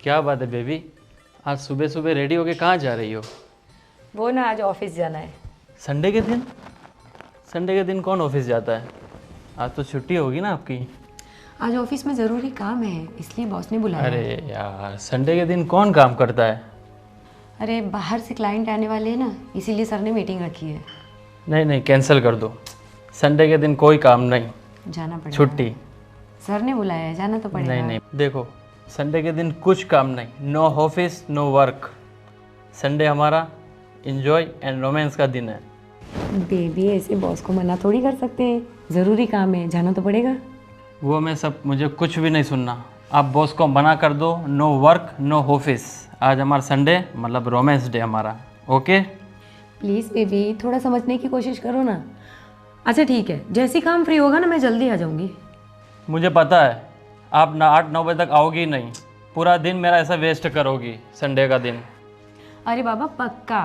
क्या बात है बेबी, आज सुबह सुबह रेडी होके कहाँ जा रही हो? वो ना आज ऑफिस जाना है। संडे के दिन? संडे के दिन कौन ऑफिस जाता है? आज तो छुट्टी होगी ना आपकी। आज ऑफिस में ज़रूरी काम है, इसलिए बॉस ने बुलाया। अरे यार, संडे के दिन कौन काम करता है? अरे बाहर से क्लाइंट आने वाले हैं ना, इसीलिए सर ने मीटिंग रखी है। नहीं नहीं, कैंसिल कर दो। संडे के दिन कोई काम नहीं, जाना पड़ेगा। छुट्टी। सर ने बुलाया है, जाना तो पड़ेगा। नहीं नहीं, देखो संडे के दिन कुछ काम नहीं, no office no work. Sunday हमारा एंजॉय एंड रोमांस का दिन है। बेबी ऐसे बॉस को मना थोड़ी कर सकते हैं, ज़रूरी काम है, जाना तो पड़ेगा। वो मैं सब, मुझे कुछ भी नहीं सुनना। आप बॉस को मना कर दो, नो वर्क नो ऑफिस। आज हमारा संडे मतलब रोमांस डे हमारा, ओके? प्लीज़ बेबी थोड़ा समझने की कोशिश करो ना। अच्छा ठीक है, जैसे काम फ्री होगा ना मैं जल्दी आ जाऊँगी। मुझे पता है आप ना 8-9 बजे तक आओगी नहीं, पूरा दिन मेरा ऐसा वेस्ट करोगी संडे का दिन। अरे बाबा पक्का,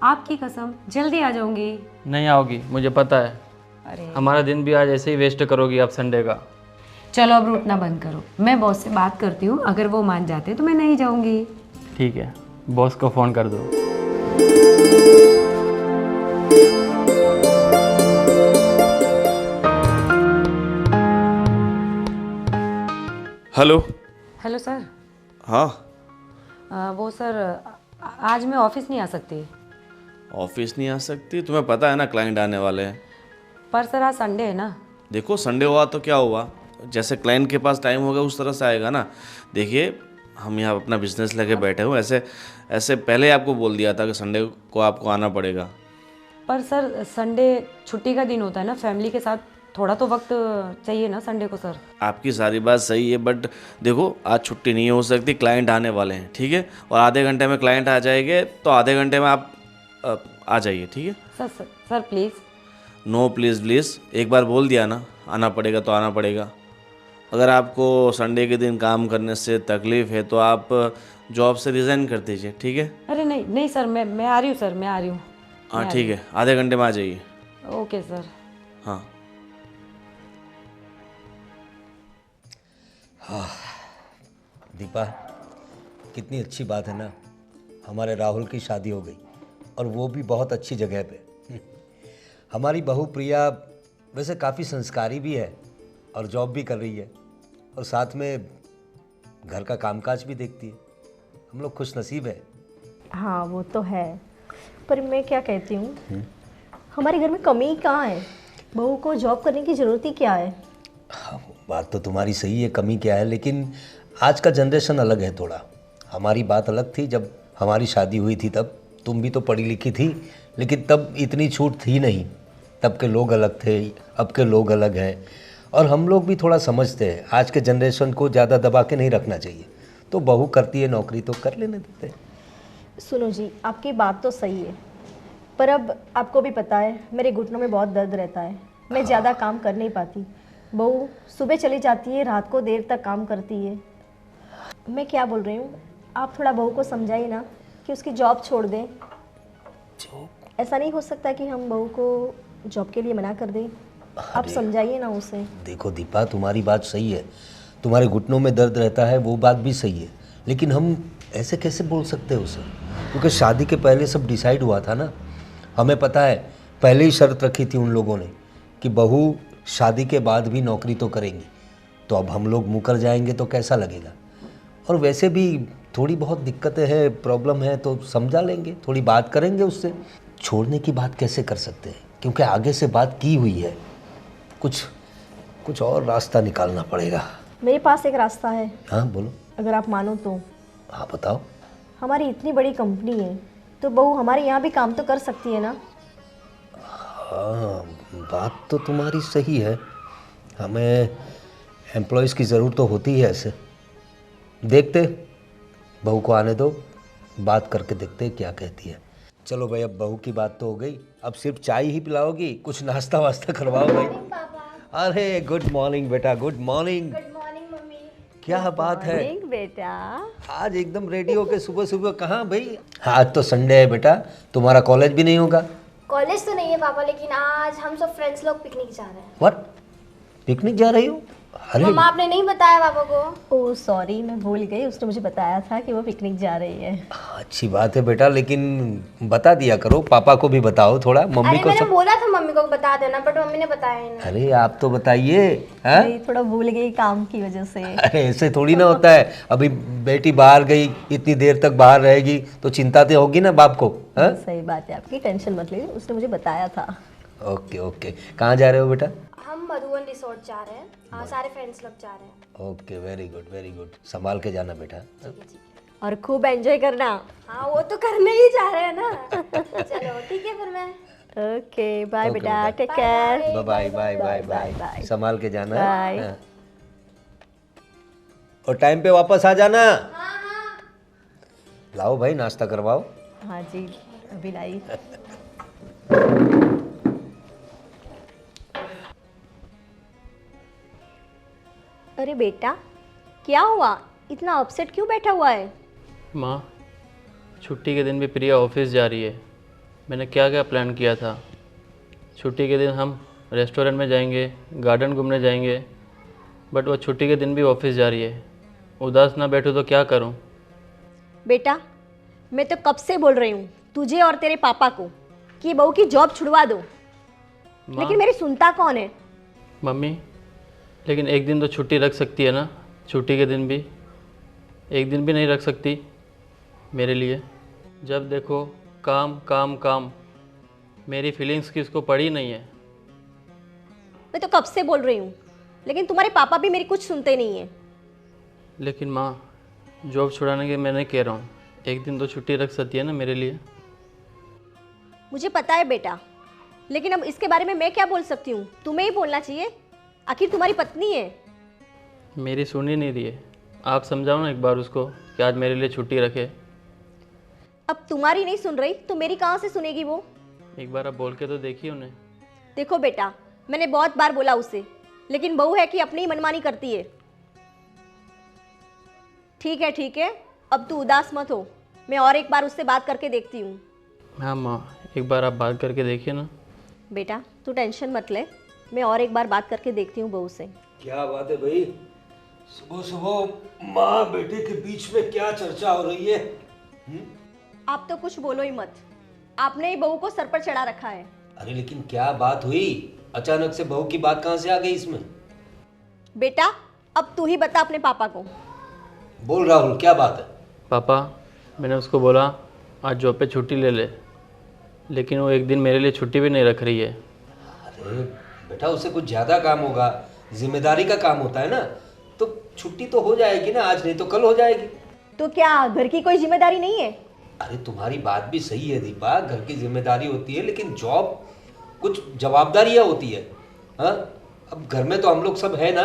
आपकी कसम जल्दी आ जाऊँगी। नहीं आओगी, मुझे पता है। अरे हमारा दिन भी आज ऐसे ही वेस्ट करोगी आप संडे का। चलो अब रूठना बंद करो, मैं बॉस से बात करती हूँ, अगर वो मान जाते तो मैं नहीं जाऊँगी। ठीक है, बॉस को फ़ोन कर दो। हेलो। Hello sir. हाँ। वो सर आज मैं ऑफिस नहीं आ सकती। ऑफिस नहीं आ सकती? तुम्हें पता है ना क्लाइंट आने वाले हैं। पर सर आज संडे है ना। देखो संडे हुआ तो क्या हुआ, जैसे क्लाइंट के पास टाइम होगा उस तरह से आएगा ना। देखिए हम यहाँ अपना बिजनेस लेके बैठे हुए, ऐसे ऐसे पहले आपको बोल दिया था कि संडे को आपको आना पड़ेगा। पर सर संडे छुट्टी का दिन होता है ना, फैमिली के साथ थोड़ा तो वक्त चाहिए ना संडे को सर। आपकी सारी बात सही है, बट देखो आज छुट्टी नहीं हो सकती, क्लाइंट आने वाले हैं, ठीक है? और आधे घंटे में क्लाइंट आ जाएंगे, तो आधे घंटे में आप आ जाइए, ठीक है? Sir please. No please please, एक बार बोल दिया ना, आना पड़ेगा तो आना पड़ेगा। अगर आपको संडे के दिन काम करने से तकलीफ़ है तो आप जॉब से रिज़ाइन कर दीजिए, ठीक है? अरे नहीं नहीं सर, मैं आ रही हूँ सर, मैं आ रही हूँ। हाँ ठीक है, आधे घंटे में आ जाइए। Okay sir. हाँ। दीपा, कितनी अच्छी बात है ना, हमारे राहुल की शादी हो गई और वो भी बहुत अच्छी जगह पे। हमारी बहू प्रिया वैसे काफ़ी संस्कारी भी है और जॉब भी कर रही है और साथ में घर का कामकाज भी देखती है। हम लोग खुशनसीब हैं। हाँ वो तो है, पर मैं क्या कहती हूँ, हमारे घर में कमी कहाँ है? बहू को जॉब करने की ज़रूरत ही क्या है? हाँ, बात तो तुम्हारी सही है, कमी क्या है, लेकिन आज का जनरेशन अलग है थोड़ा। हमारी बात अलग थी, जब हमारी शादी हुई थी तब तुम भी तो पढ़ी लिखी थी, लेकिन तब इतनी छूट थी नहीं। तब के लोग अलग थे, अब के लोग अलग हैं और हम लोग भी थोड़ा समझते हैं। आज के जनरेशन को ज़्यादा दबा के नहीं रखना चाहिए, तो बहू करती है नौकरी तो कर लेने देते हैं। सुनो जी, आपकी बात तो सही है, पर अब आपको भी पता है मेरे घुटनों में बहुत दर्द रहता है, मैं ज़्यादा काम कर नहीं पाती। बहू सुबह चली जाती है, रात को देर तक काम करती है। मैं क्या बोल रही हूँ, आप थोड़ा बहू को समझाइए ना कि उसकी जॉब छोड़ दें। ऐसा नहीं हो सकता कि हम बहू को जॉब के लिए मना कर दें, आप समझाइए ना उसे। देखो दीपा, तुम्हारी बात सही है, तुम्हारे घुटनों में दर्द रहता है, वो बात भी सही है, लेकिन हम ऐसे कैसे बोल सकते हैं उसे, क्योंकि शादी के पहले सब डिसाइड हुआ था ना। हमें पता है, पहले ही शर्त रखी थी उन लोगों ने कि बहू शादी के बाद भी नौकरी तो करेंगी। तो अब हम लोग मुकर जाएंगे तो कैसा लगेगा? और वैसे भी थोड़ी बहुत दिक्कतें हैं, प्रॉब्लम है, तो समझा लेंगे, थोड़ी बात करेंगे उससे। छोड़ने की बात कैसे कर सकते हैं, क्योंकि आगे से बात की हुई है। कुछ और रास्ता निकालना पड़ेगा। मेरे पास एक रास्ता है। हाँ बोलो। अगर आप मानो तो। हाँ बताओ। हमारी इतनी बड़ी कंपनी है, तो बहू हमारे यहाँ भी काम तो कर सकती है ना। हाँ बात तो तुम्हारी सही है, हमें एम्प्लॉयज़ की ज़रूरत तो होती है। ऐसे देखते, बहू को आने दो, बात करके देखते क्या कहती है। चलो भाई, अब बहू की बात तो हो गई, अब सिर्फ चाय ही पिलाओगी? कुछ नाश्ता वास्ता करवाओ भाई। अरे गुड मॉर्निंग बेटा, good morning. Good morning mummy. क्या बात है, बेटा आज एकदम रेडी होके सुबह सुबह कहाँ भाई? आज तो संडे है बेटा, तुम्हारा कॉलेज भी नहीं होगा? कॉलेज तो नहीं है पापा, लेकिन आज हम सब फ्रेंड्स लोग पिकनिक जा रहे हैं। व्हाट, पिकनिक जा रही हो? अरे मम्मा आपने नहीं बताया पापा को? ओह सॉरी, मैं भूल गई। उसने मुझे बताया था कि वो पिकनिक जा रही है। अच्छी बात है बेटा, लेकिन बता दिया करो, पापा को भी बताओ थोड़ा, मम्मी अरे को मैंने सब। बोला था मम्मी को बता देना, बट मम्मी ने बताया ही नहीं। अरे आप तो बताइए। हैं? नहीं, थोड़ा भूल गई काम की वजह से। अरे ऐसे थोड़ी ना होता है, अभी बेटी बाहर गई, इतनी देर तक बाहर रहेगी तो चिंता तो होगी ना बाप को। हैं? सही बात है आपकी, टेंशन मत लीजिए, उसने मुझे बताया था। ओके ओके, कहाँ जा रहे हो बेटा? हम मधुवन रिसोर्ट जा रहे हैं, सारे फ्रेंड्स लोग जा रहे हैं। Okay, very good very good, संभाल के जाना बेटा। और खूब एंजॉय करना। हाँ वो तो करने ही जा रहे हैं ना। चलो ठीक है फिर मैं। ओके बाय ओके, बेटा, बेटा। Take care. Bye bye bye bye bye, संभाल के जाना। बाय। हाँ। और टाइम पे वापस आ जाना। लाओ भाई, नाश्ता करवाओ। हाँ जी, अभी लाई। अरे बेटा, क्या हुआ? इतना अपसेट क्यों बैठा हुआ है? माँ, छुट्टी के दिन भी प्रिया ऑफिस जा रही है। मैंने क्या क्या प्लान किया था। छुट्टी के दिन हम रेस्टोरेंट में जाएंगे, गार्डन घूमने जाएंगे, बट वो छुट्टी के दिन भी ऑफिस जा रही है। उदास ना बैठूँ तो क्या करूँ? बेटा, मैं तो कब से बोल रही हूँ तुझे और तेरे पापा को कि बहू की जॉब छुड़वा दो, लेकिन मेरी सुनता कौन है? मम्मी, लेकिन एक दिन तो छुट्टी रख सकती है ना? छुट्टी के दिन भी एक दिन भी नहीं रख सकती मेरे लिए? जब देखो काम काम काम, मेरी फीलिंग्स की उसको पड़ी नहीं है। मैं तो कब से बोल रही हूँ, लेकिन तुम्हारे पापा भी मेरी कुछ सुनते नहीं है। लेकिन माँ, जॉब छुड़ाने के मैं नहीं कह रहा हूँ, एक दिन तो छुट्टी रख सकती है ना मेरे लिए? मुझे पता है बेटा, लेकिन अब इसके बारे में मैं क्या बोल सकती हूँ? तुम्हें ही बोलना चाहिए, आखिर तुम्हारी पत्नी है। मेरी सुन ही नहीं रही है। आप समझाओ ना एक बार उसको कि आज मेरे लिए छुट्टी रखे। अब तुम्हारी नहीं सुन रही तो मेरी कहाँ से सुनेगी वो? एक बार आप बोल के तो देखिए उन्हें। देखो बेटा, मैंने बहुत बार बोला उसे, लेकिन बहू है कि अपनी ही मनमानी करती है। ठीक है, अब तू उदास मत हो, मैं और एक बार उससे बात करके देखती हूँ। हाँ माँ, एक बार आप बात करके देखिए ना। बेटा तू टेंशन मत ले, मैं और एक बार बात करके देखती हूँ बहू से। क्या बात है भाई, सुबह सुबह माँ बेटे के बीच में क्या चर्चा हो रही है? आप तो कुछ बोलो ही मत, आपने ही बहू को सर पर चढ़ा रखा है। अरे लेकिन क्या बात हुई? अचानक से बहू की बात कहाँ से आ गई इसमें? बेटा अब तू ही बता अपने पापा को। बोल राहुल, क्या बात है? पापा, मैंने उसको बोला आज जॉब पे छुट्टी ले ले, लेकिन वो एक दिन मेरे लिए छुट्टी भी नहीं रख रही है। अरे बेटा, उसे कुछ ज़्यादा काम होगा, जिम्मेदारी का काम होता है ना, तो छुट्टी तो हो जाएगी ना, आज नहीं तो कल हो जाएगी। तो क्या घर की कोई जिम्मेदारी नहीं है? अरे तुम्हारी बात भी सही है दीपा, घर की जिम्मेदारी होती है, लेकिन जॉब कुछ जवाबदारियाँ होती है। हाँ, अब घर में तो हम लोग सब है ना,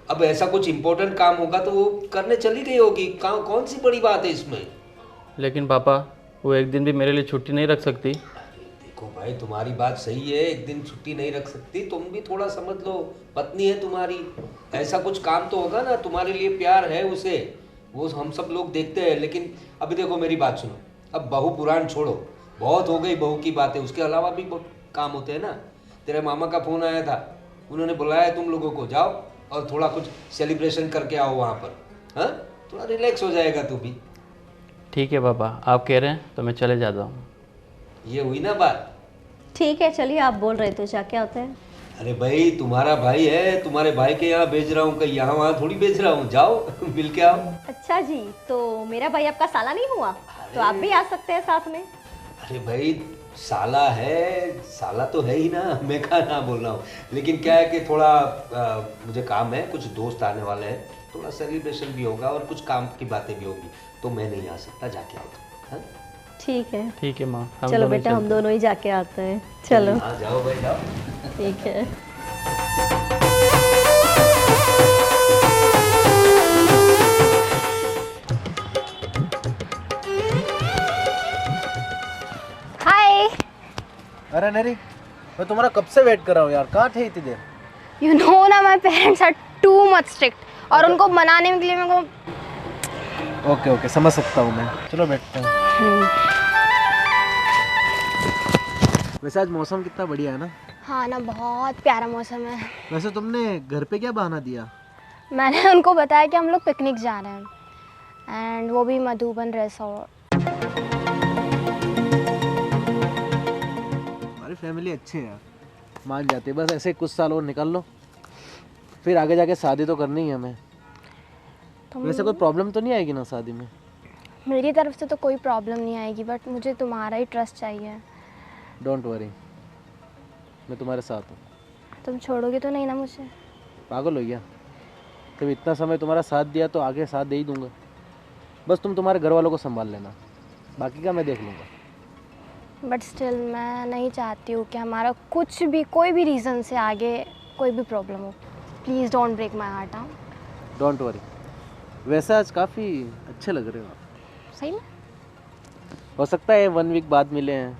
अब ऐसा कुछ इम्पोर्टेंट काम होगा तो वो करने चली गई होगी, कौन सी बड़ी बात है इसमें? लेकिन पापा, वो एक दिन भी मेरे लिए छुट्टी नहीं रख सकती। देखो भाई, तुम्हारी बात सही है, एक दिन छुट्टी नहीं रख सकती, तुम भी थोड़ा समझ लो, पत्नी है तुम्हारी, ऐसा कुछ काम तो होगा ना, तुम्हारे लिए प्यार है उसे, वो हम सब लोग देखते हैं। लेकिन अभी देखो मेरी बात सुनो, अब बहू पुराण छोड़ो, बहुत हो गई बहू की बातें, उसके अलावा भी बहुत काम होते हैं ना। तेरे मामा का फ़ोन आया था, उन्होंने बुलाया तुम लोगों को, जाओ और थोड़ा कुछ सेलिब्रेशन करके आओ वहाँ पर। हाँ, थोड़ा रिलैक्स हो जाएगा तू भी। ठीक है पापा, आप कह रहे हैं तो मैं चले जाता हूँ। ये हुई ना बात। ठीक है चलिए, आप बोल रहे थे जाके आते हैं। अरे भाई, तुम्हारा भाई है, तुम्हारे भाई के यहाँ भेज रहा हूँ, कहीं यहाँ वहाँ थोड़ी भेज रहा हूँ, जाओ मिल के आओ। अच्छा जी, तो मेरा भाई आपका साला नहीं हुआ? तो आप भी आ सकते हैं साथ में। अरे भाई, साला है, साला तो है ही ना, मैं कहा ना बोल रहा हूँ, लेकिन क्या है कि थोड़ा मुझे काम है, कुछ दोस्त आने वाले हैं, थोड़ा सेलिब्रेशन भी होगा और कुछ काम की बातें भी होगी, तो मैं नहीं आ सकता, जाके आओ। हाँ ठीक है, ठीक है माँ, हम चलो दोनों बेटा हम चलते हैं। दोनों ही जाके आते हैं। चलो हाँ जाओ भाई जाओ। ठीक है। हाय। अरे नरी, मैं तुम्हारा कब से वेट कर रहा हूँ यार, कहाँ थे इतनी देर? यू नो ना, my parents are too much strict और उनको मनाने के लिए मेरे को। ओके ओके, समझ सकता हूँ मैं, चलो बैठते हैं। वैसे आज मौसम कितना बढ़िया है ना? हाँ ना, बहुत प्यारा मौसम है। वैसे तुमने घर पे क्या बहाना दिया? मैंने उनको बताया कि हम लोग पिकनिक जा रहे हैं, एंड वो भी मधुबन रिसोर्ट। हमारी फैमिली अच्छी है यार, मान जाती है। बस ऐसे कुछ साल और निकाल लो, फिर आगे जाके शादी तो करनी है हमें। वैसे कोई प्रॉब्लम तो नहीं आएगी ना शादी में? मेरी तरफ से तो कोई प्रॉब्लम नहीं आएगी, बट मुझे तुम्हारा ही ट्रस्ट चाहिए। डोंट वरी, मैं तुम्हारे साथ हूँ। तुम छोड़ोगे तो नहीं ना मुझे? पागल हो गया? जब इतना समय तुम्हारा साथ दिया तो आगे साथ दे ही दूंगा। बस तुम तुम्हारे घर वालों को संभाल लेना, बाकी का मैं देख लूँगा। बट स्टिल मैं नहीं चाहती हूँ कि हमारा कुछ भी, कोई भी रीज़न से आगे कोई भी प्रॉब्लम हो। Please don't break my heart. हाँ, डोंट वरी। वैसे आज काफ़ी अच्छे लग रहे हो आप। सही में? हो सकता है 1 वीक बाद मिले हैं।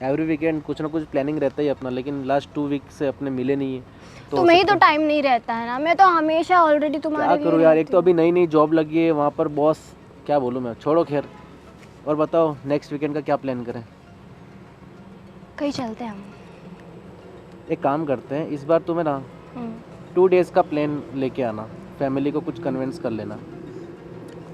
एवरी वीकेंड कुछ ना कुछ प्लानिंग रहता ही अपना, लेकिन लास्ट 2 वीक से अपने मिले नहीं है। तो तुम्हें ही तो टाइम नहीं रहता है ना, मैं तो हमेशा ऑलरेडी तुम्हारे क्या लिए करूँ यार, एक रहती तो अभी नई नई जॉब लगी है, वहाँ पर बॉस, क्या बोलूँ मैं। छोड़ो खैर, और बताओ नेक्स्ट वीकेंड का क्या प्लान करें? हूँ। कहीं चलते हैं हम। एक काम करते हैं, इस बार तुम्हें ना 2 डेज़ का प्लान लेके आना, फैमिली को कुछ कन्विंस कर लेना।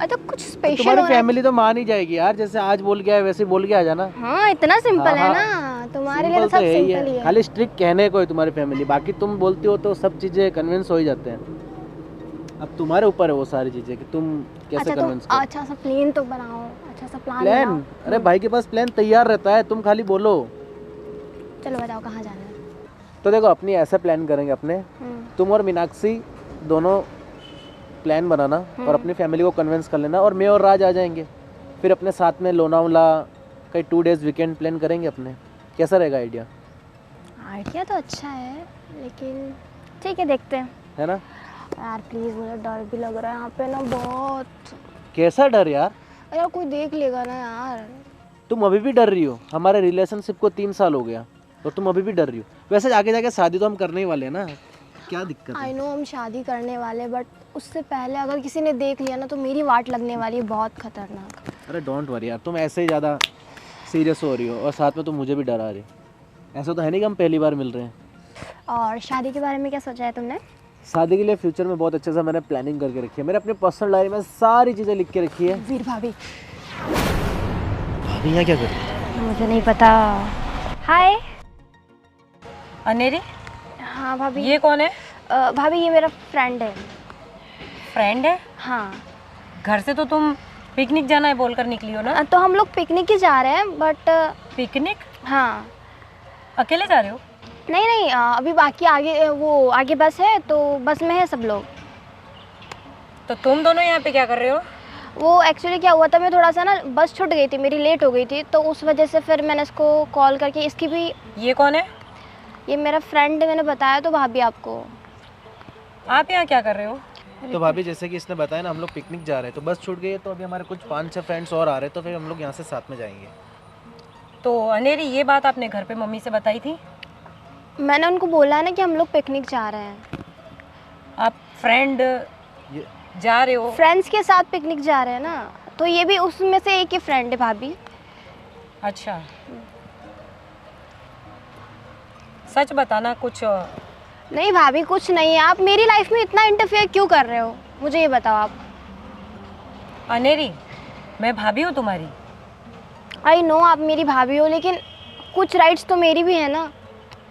अच्छा, कुछ स्पेशल तुम्हारी होना। फैमिली तो मान ही जाएगी यार, जैसे आज बोल के आए वैसे बोल के आ जाना। हाँ, इतना सिंपल है हाँ, ना, तुम्हारे लिए तो सिंपल सब यही सिंपल ही है। खाली स्ट्रिक्ट कहने को है तुम्हारी फैमिली, बाकी तुम बोलती हो तो सब चीज़ें कन्विंस हो ही जाते हैं। अब तुम्हारे ऊपर है वो सारी चीज़ें कि तुम कैसे अच्छा, कन्विंस तुम करो। अच्छा सा प्लान तो बनाओ, अच्छा सा प्लान प्लान? बनाओ। अरे भाई के पास प्लान तैयार रहता है, तुम खाली बोलो। चलो बताओ कहाँ जाना है। तो देखो, अपनी ऐसा प्लान करेंगे अपने, तुम और मीनाक्षी दोनों प्लान बनाना और अपनी फैमिली को कन्विंस कर लेना, और मैं और राज आ जाएंगे। फिर अपने साथ में लोनावला कहीं 2 डेज़ वीकेंड प्लान करेंगे अपने। कैसा रहेगा आइडिया? आइडिया तो अच्छा है, लेकिन ठीक है, देखते हैं। है ना? यार प्लीज़, मुझे डर भी लग रहा है यहाँ पे ना बहुत। कैसा डर यार? यार कोई देख लेगा ना यार। तुम अभी भी डर रही हो? हमारे रिलेशनशिप को 3 साल हो गया और तुम अभी भी डर रही हो? वैसे आगे जाके शादी तो हम करने ही वाले हैं ना, क्या दिक्कत है? आई नो हम शादी करने वाले, बट उससे पहले अगर किसी ने देख लिया ना तो मेरी वाट लगने वाली है, बहुत खतरनाक। अरे डोंट वरी यार, तुम ऐसे ही ज़्यादा सीरियस हो रही हो और साथ में तुम मुझे भी डरा रही हो। ऐसा तो है नहीं कि हम पहली बार मिल रहे हैं। और शादी के बारे में क्या सोचा है तुमने? शादी के लिए फ्यूचर में बहुत अच्छे से मैंने प्लानिंग करके रखी है। मैंने अपने पर्सनल डायरी में सारी चीज़ें लिख के रखी है। वीर भाभी। भाभी यहाँ क्या कर रही है? मुझे नहीं पता। हाय। अनेरी, हाँ भाभी। ये कौन है? भाभी ये मेरा फ्रेंड है। फ्रेंड है? हाँ। घर से तो तुम पिकनिक जाना है बोलकर निकली हो ना? तो हम लोग पिकनिक ही जा रहे हैं, बट पिकनिक? हाँ। अकेले जा रहे हो? नहीं नहीं, अभी बाकी आगे, वो आगे बस है तो बस में है सब लोग। तो तुम दोनों यहाँ पे क्या कर रहे हो? वो एक्चुअली क्या हुआ था, मैं थोड़ा सा ना बस छूट गई थी, मेरी लेट हो गई थी, तो उस वजह से फिर मैंने इसको कॉल करके, इसकी भी। ये कौन है? ये मेरा फ्रेंड है, मैंने बताया तो भाभी आपको। आप यहाँ क्या कर रहे हो? तो भाभी जैसे कि इसने बताया ना, हम लोग पिकनिक जा रहे हैं, तो बस छूट गई है, तो अभी हमारे कुछ 5-6 फ्रेंड्स और आ रहे हैं, तो फिर हम लोग यहाँ से साथ में जाएंगे। तो अनेरी, ये बात आपने घर पे मम्मी से बताई थी? मैंने उनको बोला है ना कि हम लोग पिकनिक जा रहे हैं। आप फ्रेंड जा रहे हो? फ्रेंड्स के साथ पिकनिक जा रहे हैं ना, तो ये भी उसमें से एक ही फ्रेंड है भाभी। अच्छा, सच बताना, कुछ नहीं भाभी, कुछ नहीं है। आप मेरी लाइफ में इतना इंटरफेयर क्यों कर रहे हो, मुझे ये बताओ आप। अनेरी, मैं भाभी हूँ तुम्हारी। आई नो आप मेरी भाभी हो, लेकिन कुछ राइट्स तो मेरी भी है ना,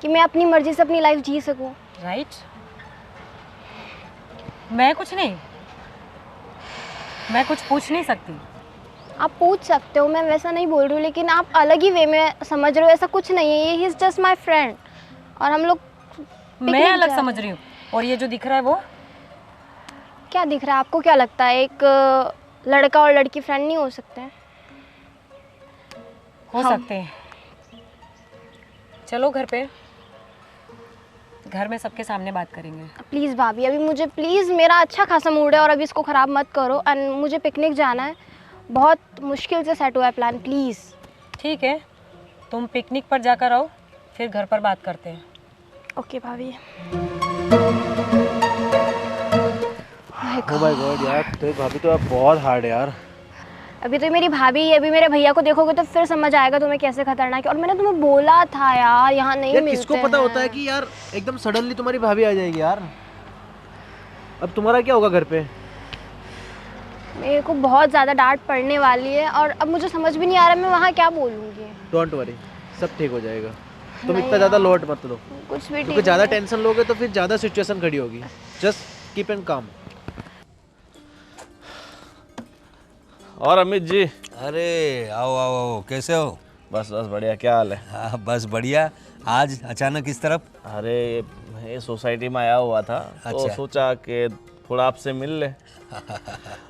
कि मैं अपनी मर्जी से अपनी लाइफ जी सकूं। राइट? मैं कुछ नहीं, मैं कुछ पूछ नहीं सकती। आप पूछ सकते हो, मैं वैसा नहीं बोल रही हूँ, लेकिन आप अलग ही वे में समझ रहे हो। ऐसा कुछ नहीं है, he is just my friend, और हम लोग मैं अलग समझ रही हूँ। और ये जो दिख रहा है वो क्या दिख रहा है आपको? क्या लगता है एक लड़का और लड़की फ्रेंड नहीं हो सकते हैं? हो सकते हैं। चलो घर पे, घर में सबके सामने बात करेंगे। प्लीज़ भाभी, अभी मुझे प्लीज़, मेरा अच्छा खासा मूड है और अभी इसको ख़राब मत करो। एंड मुझे पिकनिक जाना है, बहुत मुश्किल से सेट हुआ है प्लान, प्लीज़। ठीक है, तुम पिकनिक पर जाकर आओ, फिर घर पर बात करते हैं। ओके भाभी। ओ माय गॉड यार, तो भाभी तो आप बहुत हार्ड है यार। अभी तो मेरी भाभी है, अभी मेरे भैया को देखोगे तो फिर समझ आएगा तुम्हें कैसे खतरनाक है। और मैंने तुम्हें बोला था यार, यहाँ नहीं यार मिलते किसको पता हैं। होता है कि यार एकदम सडनली तुम्हारी भाभी आ जाएगी यार। अब तुम्हारा क्या होगा घर पे? मेरे को बहुत ज़्यादा डांट पड़ने वाली है और अब मुझे समझ भी नहीं आ रहा मैं वहाँ क्या बोलूँगी। डोंट वरी, सब ठीक हो जाएगा। तुम इतना ज़्यादा लोड मत लो, कुछ भी क्योंकि ठीक ज़्यादा नहीं है। टेंशन लोगे तो फिर ज़्यादा सिचुएशन खड़ी होगी। जस्ट कीप एंड काम। और अमित जी? अरे आओ आओ आओ, कैसे हो? बस बस बढ़िया, क्या हाल है? हाँ बस बढ़िया। आज अचानक इस तरफ? अरे ये सोसाइटी में आया हुआ था तो अच्छा। सोचा कि थोड़ा आपसे मिल ले।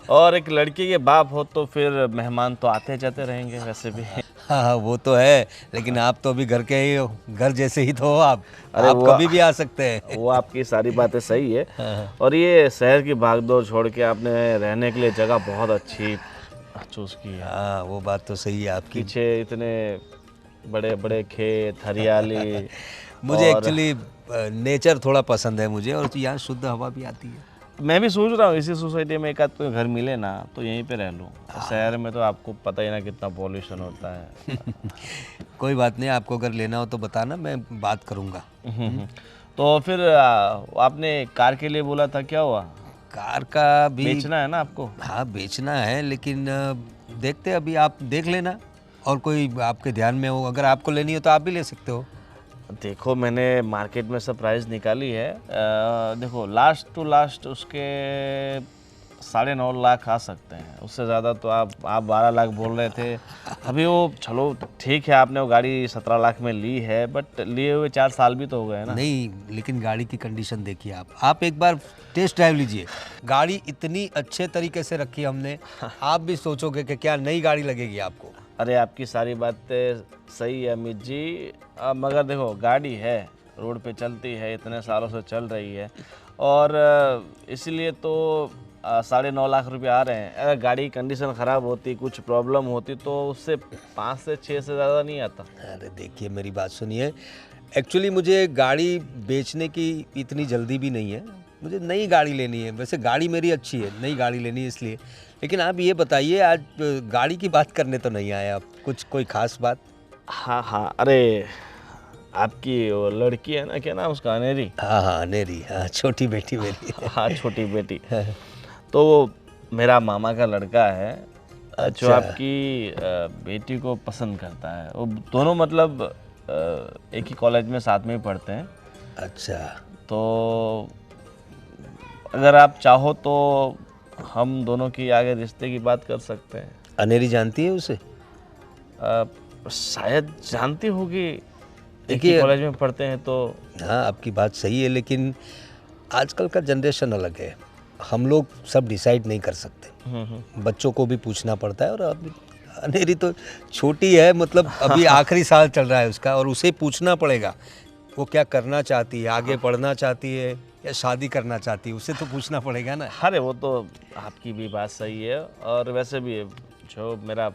और एक लड़की के बाप हो तो फिर मेहमान तो आते जाते रहेंगे वैसे भी। हाँ हाँ वो तो है, लेकिन आप तो अभी घर के ही हो, घर जैसे ही तो हो आप। अरे आप वो- कभी भी आ सकते हैं। वो आपकी सारी बातें सही है। और ये शहर की भागदौड़ छोड़ के आपने रहने के लिए जगह बहुत अच्छी चूज की है। हाँ वो बात तो सही है आपकी। पीछे इतने बड़े बड़े खेत, हरियाली। मुझे और एक्चुअली नेचर थोड़ा पसंद है मुझे, और यहाँ शुद्ध हवा भी आती है। मैं भी सोच रहा हूँ इसी सोसाइटी में एक आध कोई घर मिले ना तो यहीं पे रह लूँ। शहर में तो आपको पता ही ना कितना पॉल्यूशन होता है। कोई बात नहीं, आपको अगर लेना हो तो बताना, मैं बात करूँगा। तो फिर आपने कार के लिए बोला था, क्या हुआ? कार का भी बेचना है ना आपको? हाँ बेचना है, लेकिन देखते हैं, अभी आप देख लेना, और कोई आपके ध्यान में हो, अगर आपको लेनी हो तो आप भी ले सकते हो। देखो मैंने मार्केट में सब प्राइस निकाली है। देखो लास्ट टू लास्ट उसके 9.5 लाख आ सकते हैं, उससे ज़्यादा तो आप 12 लाख बोल रहे थे अभी। वो चलो ठीक है, आपने वो गाड़ी 17 लाख में ली है, बट लिए हुए 4 साल भी तो हो गए ना। नहीं, लेकिन गाड़ी की कंडीशन देखिए आप एक बार टेस्ट ड्राइव लीजिए। गाड़ी इतनी अच्छे तरीके से रखी है हमने, आप भी सोचोगे कि क्या नई गाड़ी लगेगी आपको। अरे आपकी सारी बातें सही है अमित जी, मगर देखो गाड़ी है, रोड पे चलती है, इतने सालों से चल रही है, और इसलिए तो 9.5 लाख रुपए आ रहे हैं। अगर गाड़ी की कंडीशन ख़राब होती, कुछ प्रॉब्लम होती तो उससे 5 से 6 से ज़्यादा नहीं आता। अरे देखिए मेरी बात सुनिए, एक्चुअली मुझे गाड़ी बेचने की इतनी जल्दी भी नहीं है, मुझे नई गाड़ी लेनी है। वैसे गाड़ी मेरी अच्छी है, नई गाड़ी लेनी है इसलिए। लेकिन आप ये बताइए, आज गाड़ी की बात करने तो नहीं आए आप, कुछ कोई खास बात? हाँ हाँ, अरे आपकी वो लड़की है ना, क्या नाम उसका, अनेरी? हाँ हाँ अनेरी, हाँ छोटी बेटी मेरी। हाँ छोटी बेटी। तो वो मेरा मामा का लड़का है जो अच्छा। आपकी बेटी को पसंद करता है। वो दोनों मतलब एक ही कॉलेज में साथ में ही पढ़ते हैं। अच्छा। तो अगर आप चाहो तो हम दोनों की आगे रिश्ते की बात कर सकते हैं। अनेरी जानती है उसे? शायद जानती होगी, एक ही देखिए- कॉलेज में पढ़ते हैं तो। हाँ आपकी बात सही है, लेकिन आजकल का जनरेशन अलग है, हम लोग सब डिसाइड नहीं कर सकते। बच्चों को भी पूछना पड़ता है, और अब अनेरी तो छोटी है, मतलब अभी आखिरी साल चल रहा है उसका, और उसे पूछना पड़ेगा वो क्या करना चाहती है, आगे पढ़ना चाहती है या शादी करना चाहती है, उसे तो पूछना पड़ेगा ना। अरे वो तो आपकी भी बात सही है, और वैसे भी जो मेरा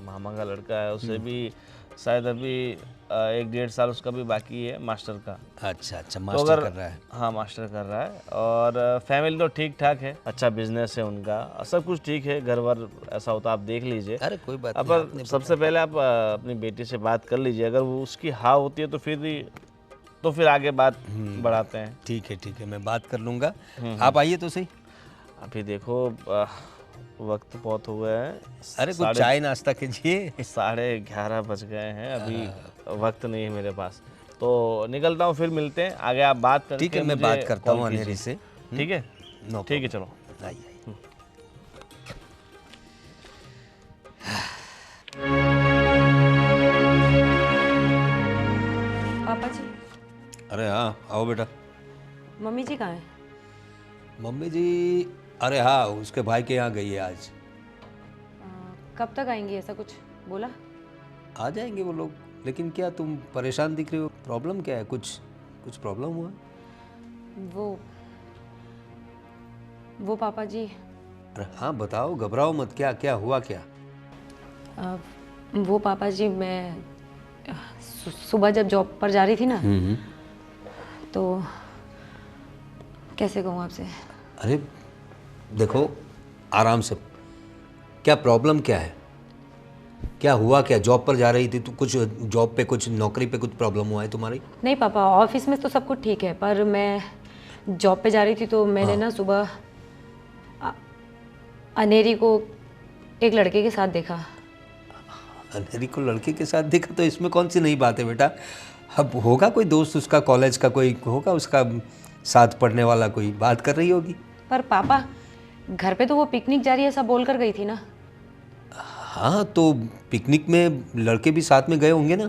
मामा का लड़का है उसे भी शायद अभी 1-1.5 साल उसका भी बाकी है मास्टर का। अच्छा अच्छा, तो मास्टर अगर कर रहा है। हाँ मास्टर कर रहा है, और फैमिली तो ठीक ठाक है, अच्छा बिजनेस है उनका, सब कुछ ठीक है। घर वर ऐसा होता आप देख लीजिए। अरे कोई बात नहीं, पर आपने सबसे पहले आप अपनी बेटी से बात कर लीजिए, अगर वो उसकी हाँ होती है तो फिर आगे बात बढ़ाते हैं। ठीक है, मैं बात कर लूँगा। आप आइए तो सही। अभी देखो वक्त बहुत हो गया है। अरे कुछ चाय नाश्ता कीजिए। 11:30 बज गए हैं, अभी वक्त नहीं है मेरे पास, तो निकलता हूँ, फिर मिलते हैं आगे। आप बात करके ठीक है, मैं मुझे बात करता कॉल हूँ कीजिए। अनेरी से। ठीक है, नो ठीक है, चलो। आइए। पापा जी, अरे हाँ आओ बेटा। मम्मी जी कहाँ हैं? मम्मी जी, अरे हाँ उसके भाई के यहाँ गई है आज। कब तक आएंगी, ऐसा कुछ बोला? आ जाएंगे वो लोग, लेकिन क्या तुम परेशान दिख रही हो, प्रॉब्लम क्या है? कुछ प्रॉब्लम हुआ? वो पापा जी, अरे हाँ बताओ, घबराओ मत, क्या हुआ क्या? वो पापा जी, मैं सुबह जब जॉब पर जा रही थी ना, तो कैसे कहूँ आपसे। अरे देखो आराम से, क्या प्रॉब्लम क्या है, क्या हुआ क्या? जॉब पर जा रही थी तो कुछ जॉब पे, कुछ नौकरी पे कुछ प्रॉब्लम हुआ है तुम्हारी? नहीं पापा, ऑफिस में तो सब कुछ ठीक है, पर मैं जॉब पे जा रही थी तो मैंने ना सुबह अनेरी को एक लड़के के साथ देखा। अंधेरी को लड़के के साथ देखा तो इसमें कौन सी नई बात है बेटा? अब होगा कोई दोस्त उसका, कॉलेज का कोई होगा उसका साथ पढ़ने वाला, कोई बात कर रही होगी। पर पापा घर पे तो वो पिकनिक जा रही है ऐसा बोल कर गई थी ना। हाँ तो पिकनिक में लड़के भी साथ में गए होंगे ना।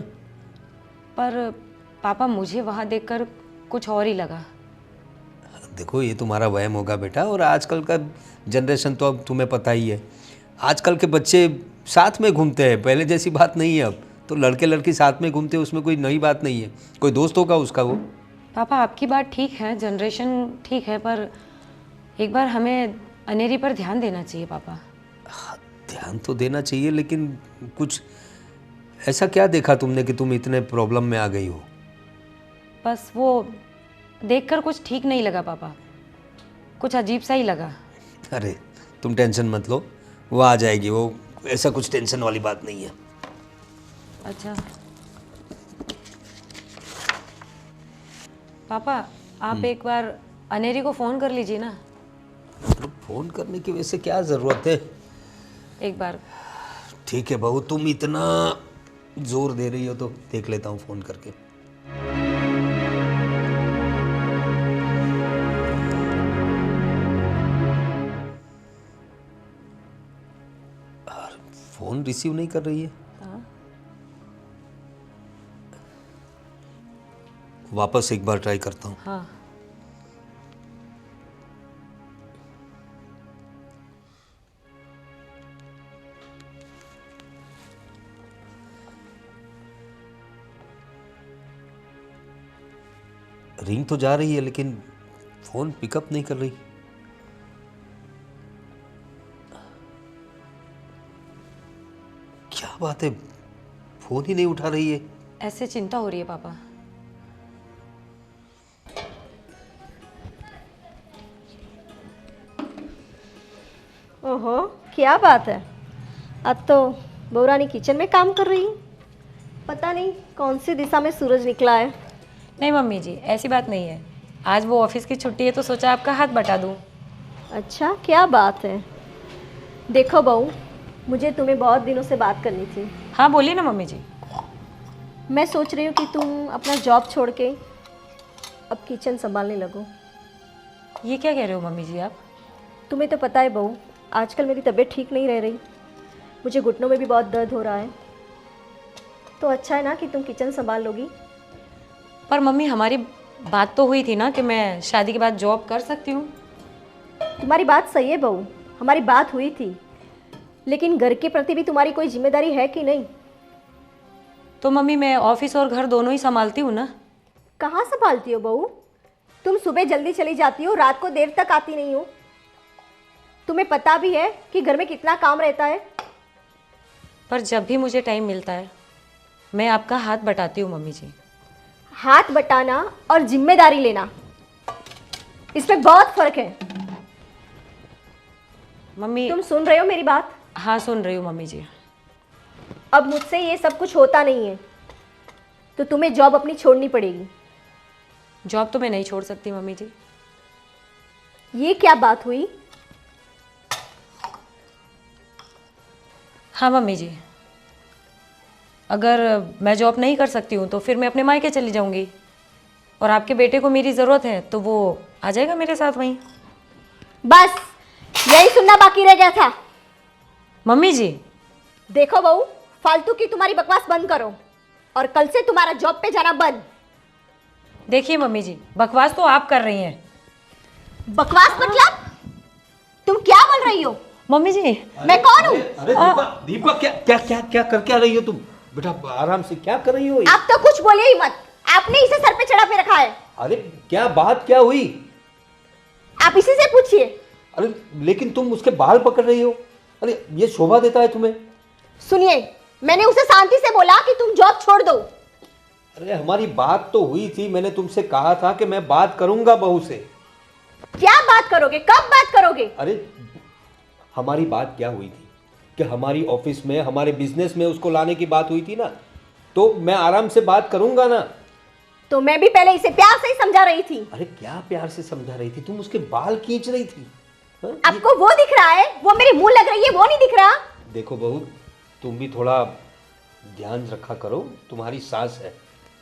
पर पापा मुझे वहाँ देखकर कुछ और ही लगा। देखो ये तुम्हारा वहम होगा बेटा, और आजकल का जनरेशन तो अब तुम्हें पता ही है, आजकल के बच्चे साथ में घूमते हैं, पहले जैसी बात नहीं है अब तो। लड़के लड़की साथ में घूमते हैं, उसमें कोई नई बात नहीं है, कोई दोस्त होगा उसका वो। पापा आपकी बात ठीक है, जनरेशन ठीक है, पर एक बार हमें अनेरी पर ध्यान देना चाहिए पापा। ध्यान तो देना चाहिए, लेकिन कुछ ऐसा क्या देखा तुमने कि तुम इतने प्रॉब्लम में आ गई हो? बस वो देखकर कुछ ठीक नहीं लगा पापा, कुछ अजीब सा ही लगा। अरे तुम टेंशन मत लो, वो आ जाएगी, वो ऐसा कुछ टेंशन वाली बात नहीं है। अच्छा पापा आप एक बार अनेरी को फ़ोन कर लीजिए ना। तो फ़ोन करने की वैसे क्या ज़रूरत है? एक बार। ठीक है बहू, तुम इतना जोर दे रही हो तो देख लेता हूँ फ़ोन करके। फ़ोन रिसीव नहीं कर रही है। हाँ। वापस एक बार ट्राई करता हूँ। हाँ रिंग तो जा रही है लेकिन फ़ोन पिकअप नहीं कर रही। क्या बात है, फ़ोन ही नहीं उठा रही है। ऐसे चिंता हो रही है पापा। ओहो, क्या बात है, अब तो बहू रानी किचन में काम कर रही है। पता नहीं कौन सी दिशा में सूरज निकला है। नहीं मम्मी जी ऐसी बात नहीं है, आज वो ऑफिस की छुट्टी है तो सोचा आपका हाथ बटा दूँ। अच्छा क्या बात है। देखो बहू, मुझे तुम्हें बहुत दिनों से बात करनी थी। हाँ बोलिए ना मम्मी जी। मैं सोच रही हूँ कि तुम अपना जॉब छोड़ के अब किचन संभालने लगो। ये क्या कह रहे हो मम्मी जी आप? तुम्हें तो पता है बहू, आजकल मेरी तबीयत ठीक नहीं रह रही, मुझे घुटनों में भी बहुत दर्द हो रहा है, तो अच्छा है ना कि तुम किचन संभाल लोगी। पर मम्मी हमारी बात तो हुई थी ना कि मैं शादी के बाद जॉब कर सकती हूँ। तुम्हारी बात सही है बहू, हमारी बात हुई थी, लेकिन घर के प्रति भी तुम्हारी कोई जिम्मेदारी है कि नहीं? तो मम्मी मैं ऑफिस और घर दोनों ही संभालती हूँ ना। कहाँ संभालती हो बहू? तुम सुबह जल्दी चली जाती हो, रात को देर तक आती नहीं हो। तुम्हें पता भी है कि घर में कितना काम रहता है। पर जब भी मुझे टाइम मिलता है मैं आपका हाथ बटाती हूँ मम्मी जी। हाथ बटाना और जिम्मेदारी लेना, इसमें बहुत फर्क है। मम्मी तुम सुन रहे हो मेरी बात? हाँ सुन रही हूँ मम्मी जी। अब मुझसे ये सब कुछ होता नहीं है, तो तुम्हें जॉब अपनी छोड़नी पड़ेगी। जॉब तो मैं नहीं छोड़ सकती मम्मी जी। ये क्या बात हुई? हाँ मम्मी जी, अगर मैं जॉब नहीं कर सकती हूँ तो फिर मैं अपने मायके चली जाऊँगी, और आपके बेटे को मेरी ज़रूरत है तो वो आ जाएगा मेरे साथ वहीं। बस यही सुनना बाकी रह गया था। मम्मी जी देखो बहू, फालतू की तुम्हारी बकवास बंद करो, और कल से तुम्हारा जॉब पे जाना बंद। देखिए मम्मी जी, बकवास तो आप कर रही हैं। बकवास मतलब? तुम क्या बोल रही हो? मम्मी जी मैं कौन हूँ? अरे दीपा क्या क्या क्या क्या कर क्या रही हो तुम? बेटा आराम से, क्या कर रही हो? आप तो कुछ बोले ही मत, आपने इसे सर पे चढ़ा पे रखा है। अरे क्या बात क्या हुई? आप इसी से पूछिए। अरे लेकिन तुम उसके बाल पकड़ रही हो, अरे ये शोभा देता है तुम्हें? सुनिए, मैंने उसे शांति से बोला कि तुम जॉब छोड़ दो। अरे हमारी बात तो हुई थी, मैंने तुमसे कहा था कि मैं बात करूंगा बहू से। क्या बात करोगे? कब बात करोगे? अरे हमारी बात क्या हुई थी कि हमारी ऑफिस में, हमारे बिजनेस में उसको लाने की बात हुई थी ना, तो मैं आराम से बात करूंगा ना। तो मैं भी पहले इसे प्यार से ही समझा रही थी। अरे क्या प्यार से समझा रही थी? तुम उसके बाल खींच रही थी। हाँ? आपको वो दिख रहा है, वो मेरे मुंह लग रही है, वो नहीं दिख रहा। देखो बहू, तुम भी थोड़ा ध्यान रखा करो, तुम्हारी सास है।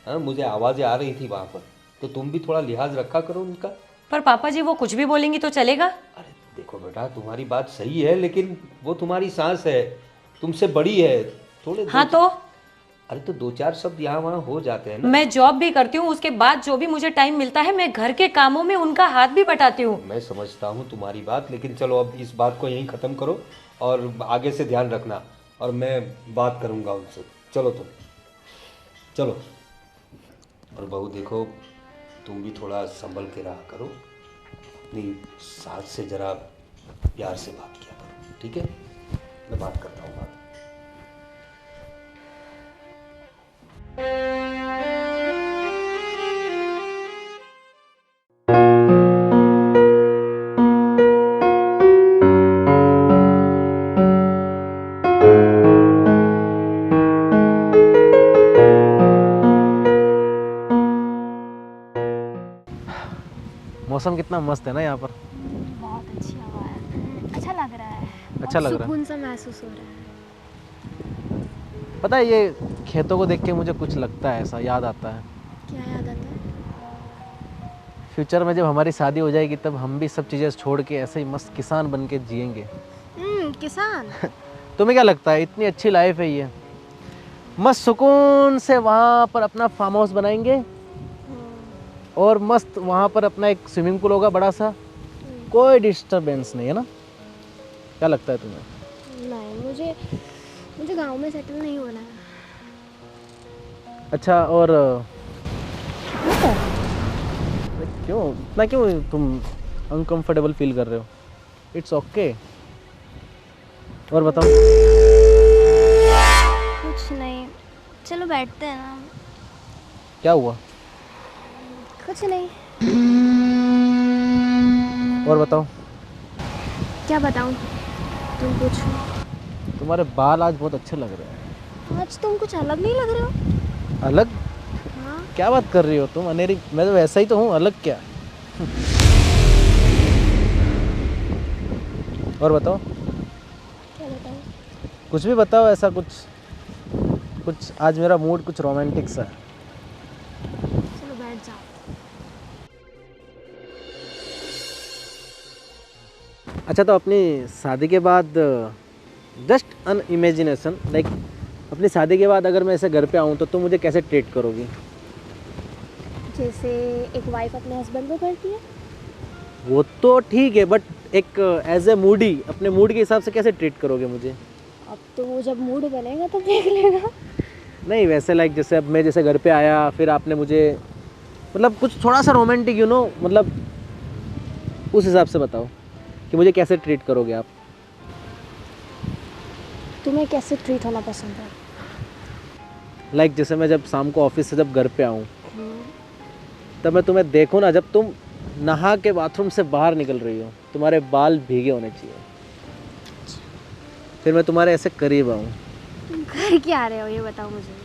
हाँ, मुझे आवाज़ें आ रही थी वहाँ पर, तो तुम भी थोड़ा लिहाज रखा करो उनका। पर पापा जी वो कुछ भी बोलेंगी तो चलेगा? अरे देखो बेटा, तुम्हारी बात सही है, लेकिन वो तुम्हारी सास है, तुमसे बड़ी है। थोड़े हाँ तो अरे तो 2-4 शब्द यहाँ वहाँ हो जाते हैं ना। मैं जॉब भी करती हूँ, उसके बाद जो भी मुझे टाइम मिलता है मैं घर के कामों में उनका हाथ भी बटाती हूँ। मैं समझता हूँ तुम्हारी बात, लेकिन चलो अब इस बात को यहीं ख़त्म करो और आगे से ध्यान रखना, और मैं बात करूँगा उनसे। चलो तुम चलो। और बहू देखो, तुम भी थोड़ा संभल के रहा करो, अपनी सास से ज़रा प्यार से बात किया करो, ठीक है? मैं बात करता हूँ बात। मौसम कितना मस्त है ना यहाँ पर। बहुत अच्छी हवा है, अच्छा लग रहा है। अच्छा लग रहा है। सुकून सा महसूस हो रहा है। पता है, ये खेतों को देख के मुझे कुछ लगता है, ऐसा याद आता है। क्या याद आता है? फ्यूचर में जब हमारी शादी हो जाएगी तब हम भी सब चीज़ें छोड़ के ऐसे ही मस्त किसान बन के जिएंगे। किसान। तुम्हें क्या लगता है, इतनी अच्छी लाइफ है ये? मस्त सुकून से वहाँ पर अपना फार्म हाउस बनाएंगे और मस्त वहाँ पर अपना एक स्विमिंग पूल होगा बड़ा सा, कोई डिस्टरबेंस नहीं है ना? क्या लगता है तुम्हें? नहीं, मुझे गांव में सेटल नहीं होना है। अच्छा, और क्यों इतना, क्यों तुम अनकंफर्टेबल फील कर रहे हो? It's okay. और बताओ। कुछ नहीं, चलो बैठते हैं ना। क्या हुआ? कुछ नहीं। और बताओ। क्या बताऊं, तुम पूछो। तुम्हारे बाल आज बहुत अच्छे लग रहे हैं। आज तुम कुछ अलग नहीं लग रहे हो। अलग? हाँ। क्या बात कर रही हो तुम अनेरी? मैं तो वैसा ही तो हूँ, अलग क्या? और बताओ। क्या बताऊं? कुछ भी बताओ, ऐसा कुछ आज मेरा मूड कुछ रोमांटिक सा है। चलो बैठ जाओ। अच्छा, तो अपनी शादी के बाद जस्ट अन इमेजिनेशन, लाइक अपनी शादी के बाद अगर मैं ऐसे घर पे आऊँ तो तुम मुझे कैसे ट्रीट करोगी? जैसे एक वाइफ अपने हस्बैंड को करती है। वो तो ठीक है, बट एक एज ए मूडी, अपने मूड के हिसाब से कैसे ट्रीट करोगे मुझे? अब तो वो जब मूड बनेगा तब देख लेगा। नहीं, वैसे लाइक जैसे अब मैं जैसे घर पे आया, फिर आपने मुझे मतलब कुछ थोड़ा सा रोमांटिक, मतलब उस हिसाब से बताओ कि मुझे कैसे ट्रीट करोगे आप? तुम्हें कैसे ट्रीट होना पसंद है? लाइक जैसे मैं जब शाम को ऑफिस से जब घर पे आऊँ तब मैं तुम्हें देखूँ ना, जब तुम नहा के बाथरूम से बाहर निकल रही हो, तुम्हारे बाल भीगे होने चाहिए, फिर मैं तुम्हारे ऐसे करीब आऊँ। तुम कर क्या रहे हो ये बताओ मुझे।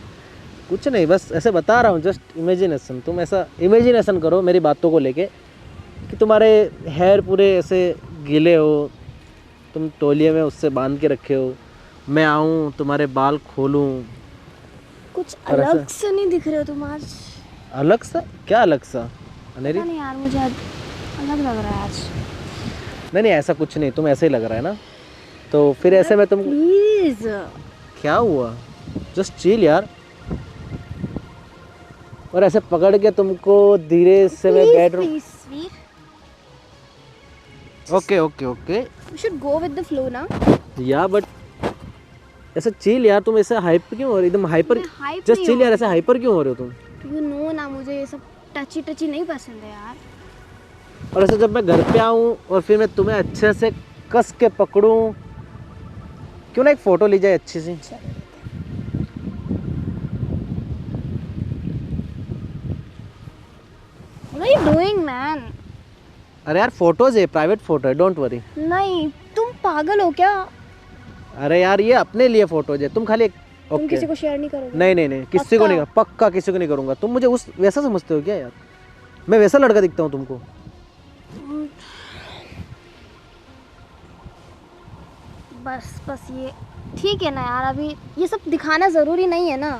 कुछ नहीं, बस ऐसे बता रहा हूँ, जस्ट इमेजिनेशन। तुम ऐसा इमेजिनेशन करो मेरी बातों को लेके कि तुम्हारे हेयर पूरे ऐसे गीले हो, तुम तौलिए में उससे बांध के रखे हो, मैं आऊँ तुम्हारे बाल खोलूँ। कुछ और ऐसा- अलग से नहीं दिख रहे हो तुम आज। अलग सा? क्या अलग सा अनेरी? पता नहीं यार, मुझे आज अलग लग रहा है आज। नहीं, ऐसा कुछ नहीं, तुम ऐसे ही लग रहा है ना, तो फिर ऐसे में तुम। प्लीज। क्या हुआ? जस्ट चिल यार। और ऐसे पकड़ के तुमको धीरे से मैं bedroom. Please sweet, okay okay okay we should go with the flow ना। या बट ऐसे चिल यार, तुम ऐसे हाइप क्यों हो रहे, एकदम हाइपर? मैं hype जस्ट नहीं चिल हो यार, ऐसे हाइपर क्यों हो रहे हो तुम? यू नो ना, मुझे ये सब टची टची नहीं पसंद है यार। और ऐसे जब मैं घर पे आऊँ और फिर मैं तुम्हें अच्छे से कस के पकड़ूं, क्यों ना एक फ़ोटो ली जाए अच्छी सी? What are you doing man? अरे यार फोटोज है, प्राइवेट फ़ोटो है, डोंट वरी। नहीं, तुम पागल हो क्या? अरे यार ये अपने लिए फ़ोटोज है, तुम खाली एक तुम ओके। किसी को शेयर नहीं करोगे? नहीं नहीं नहीं, किसी को नहीं, पक्का किसी को नहीं करूँगा। तुम मुझे उस वैसा समझते हो क्या यार? मैं वैसा लड़का दिखता हूँ तुमको? बस ये ठीक है ना यार, अभी ये सब दिखाना ज़रूरी नहीं है ना।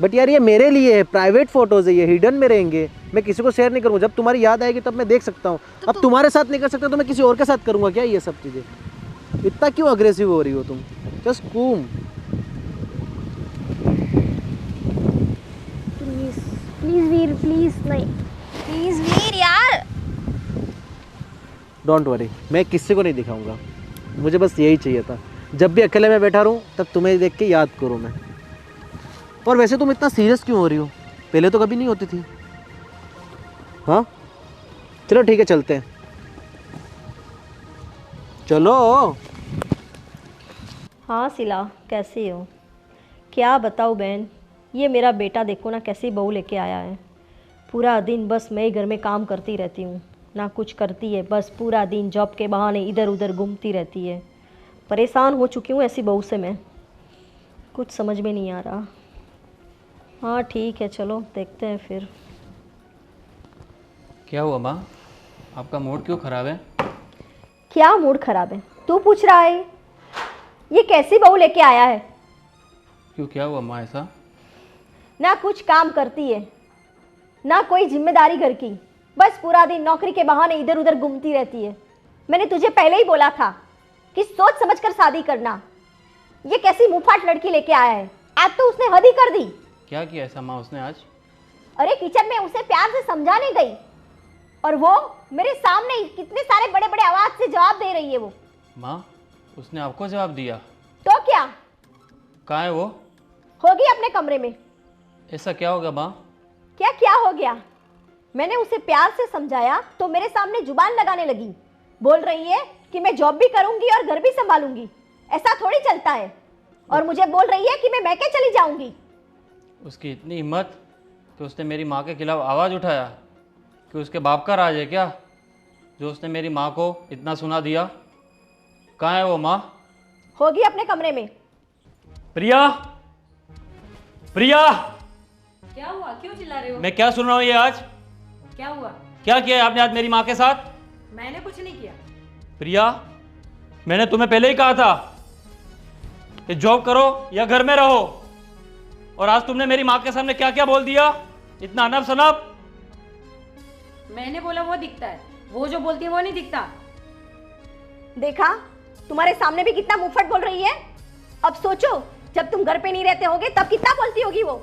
बट यार ये मेरे लिए है, प्राइवेट फोटोज है, ये हिडन में रहेंगे, मैं किसी को शेयर नहीं करूँगा। जब तुम्हारी याद आएगी तब मैं देख सकता हूँ। अब तुम्हारे साथ नहीं कर सकता तो मैं किसी और के साथ करूँगा क्या ये सब चीज़ें? इतना क्यों अग्रेसिव हो रही हो तुम? Just come. Please please Veer, please नहीं, please Veer yaar. Don't worry, मैं किसी को नहीं दिखाऊंगा। मुझे बस यही चाहिए था, जब भी अकेले में बैठा रहूँ तब तुम्हें देख के याद करूँ मैं। और वैसे तुम इतना सीरियस क्यों हो रही हो? पहले तो कभी नहीं होती थी। हाँ चलो ठीक है, चलते हैं, चलो। हाँ सिला, कैसी हो? क्या बताऊँ बहन, ये मेरा बेटा देखो ना कैसी बहू लेके आया है। पूरा दिन बस मैं ही घर में काम करती रहती हूँ, ना कुछ करती है, बस पूरा दिन जॉब के बहाने इधर उधर घूमती रहती है। परेशान हो चुकी हूँ ऐसी बहू से मैं, कुछ समझ में नहीं आ रहा। हाँ ठीक है, चलो देखते हैं फिर। क्या हुआ माँ, आपका मूड क्यों ख़राब है? क्या मूड खराब है? तू पूछ रहा है? ये कैसी बहू लेके आया है? क्यों, क्या हुआ माँ ऐसा? ना कुछ काम करती है, ना कोई जिम्मेदारी घर की, बस पूरा दिन नौकरी के बहाने इधर उधर घूमती रहती है। मैंने तुझे पहले ही बोला था कि सोच समझकर शादी करना। ये कैसी मुंहफाट लड़की लेके आया है, आज तो उसने हद ही कर दी। क्या किया ऐसा माँ उसने आज? अरे किचन में उसे प्यार से समझाने गई और वो मेरे सामने ही कितने सारे बड़े बड़े आवाज से जवाब दे रही है। वो माँ उसने आपको जवाब दिया? तो क्या, कहाँ है वो? होगी अपने कमरे में। ऐसा क्या होगा माँ? क्या क्या हो गया? मैंने उसे प्यार से समझाया तो मेरे सामने जुबान लगाने लगी, बोल रही है कि मैं जॉब भी करूंगी और घर भी संभालूंगी। ऐसा थोड़ी चलता है। और मुझे बोल रही है कि मैं मैके चली जाऊंगी। उसकी इतनी हिम्मत कि उसने मेरी माँ के खिलाफ आवाज़ उठाया, कि उसके बाप का राज है क्या जो उसने मेरी माँ को इतना सुना दिया? कहाँ है वो माँ? होगी अपने कमरे में। प्रिया, प्रिया, क्या हुआ, क्यों चिल्ला रहे हो? मैं क्या सुन रहा हूँ ये आज? क्या हुआ? क्या किया है आपने आज मेरी माँ के साथ? मैंने कुछ नहीं किया। प्रिया, मैंने तुम्हें पहले ही कहा था कि जॉब करो या घर में रहो, और आज तुमने मेरी माँ के सामने क्या क्या बोल दिया, इतना अनब शनब। मैंने बोला वो दिखता है, वो जो बोलती है वो नहीं दिखता। देखा, तुम्हारे सामने भी कितना मुंहफट बोल रही है। अब सोचो जब तुम घर पे नहीं रहते होगे तब कितना बोलती होगी वो।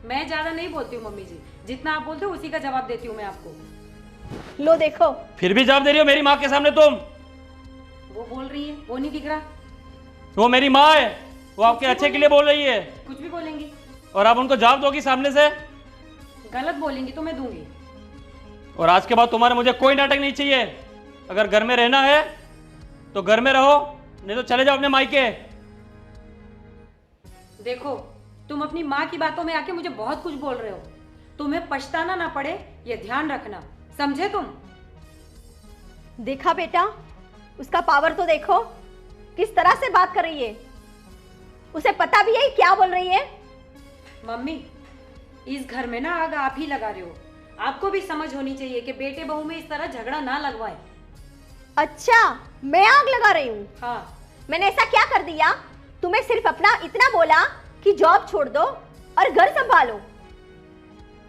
मैं ज्यादा नहीं बोलती हूँ मम्मी जी, जितना आप बोलते हो उसी का जवाब देती हूँ मैं आपको। लो देखो, फिर भी जवाब दे रही हो मेरी माँ के सामने तुम। वो बोल रही है, वो नहीं दिख रहा। वो मेरी माँ है, वो आपके अच्छे के लिए बोल रही है, कुछ भी बोलेंगी और आप उनको जवाब दोगी सामने से? गलत बोलेंगी तो मैं दूंगी। और आज के बाद तुम्हारे मुझे कोई नाटक नहीं चाहिए। अगर घर में रहना है तो घर में रहो, नहीं तो चले जाओ अपने मायके। देखो, तुम अपनी माँ की बातों में आके मुझे बहुत कुछ बोल रहे हो, तुम्हें पछताना ना पड़े ये ध्यान रखना, समझे तुम? देखा बेटा, उसका पावर तो देखो, किस तरह से बात कर रही है। उसे पता भी है क्या बोल रही है। मम्मी, इस घर में ना आग आप ही लगा रहे हो। आपको भी समझ होनी चाहिए कि बेटे बहू में इस तरह झगड़ा ना लगवाए। अच्छा, मैं आग लगा रही हूँ? हाँ। मैंने ऐसा क्या कर दिया? तुम्हें सिर्फ अपना इतना बोला कि जॉब छोड़ दो और घर संभालो।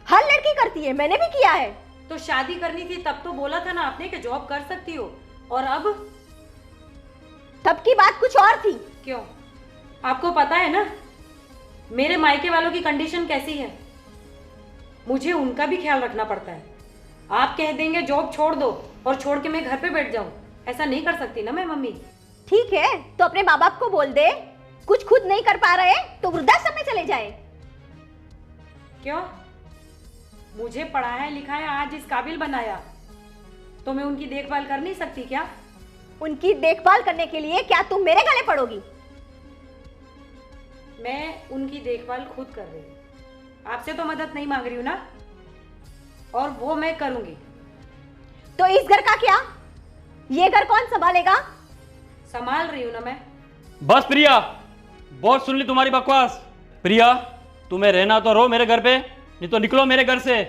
हर लड़की करती है, मैंने भी किया है। तो शादी करनी थी तब तो बोला था ना आपने कि जॉब कर सकती हो, और अब? तब की बात कुछ और थी। क्यों? आपको पता है ना मेरे मायके वालों की कंडीशन कैसी है, मुझे उनका भी ख्याल रखना पड़ता है। आप कह देंगे जॉब छोड़ दो और छोड़ के मैं घर पे बैठ जाऊं, ऐसा नहीं कर सकती ना मैं मम्मी। ठीक है, तो अपने माँ बाप को बोल दे, कुछ खुद नहीं कर पा रहे तो वृद्धाश्रम में चले जाए। क्यों? मुझे पढ़ाया लिखाया, आज इस काबिल बनाया, तो मैं उनकी देखभाल कर नहीं सकती क्या? उनकी देखभाल करने के लिए क्या तुम मेरे गले पड़ोगी? मैं उनकी देखभाल खुद कर रही हूँ, आपसे तो मदद नहीं मांग रही हूँ ना, और वो मैं करूंगी। तो इस घर का क्या? ये घर कौन संभालेगा? संभाल रही हूँ ना मैं। बस प्रिया, बहुत सुन ली तुम्हारी बकवास। प्रिया, तुम्हें रहना तो रहो मेरे घर पे, नहीं तो निकलो मेरे घर से।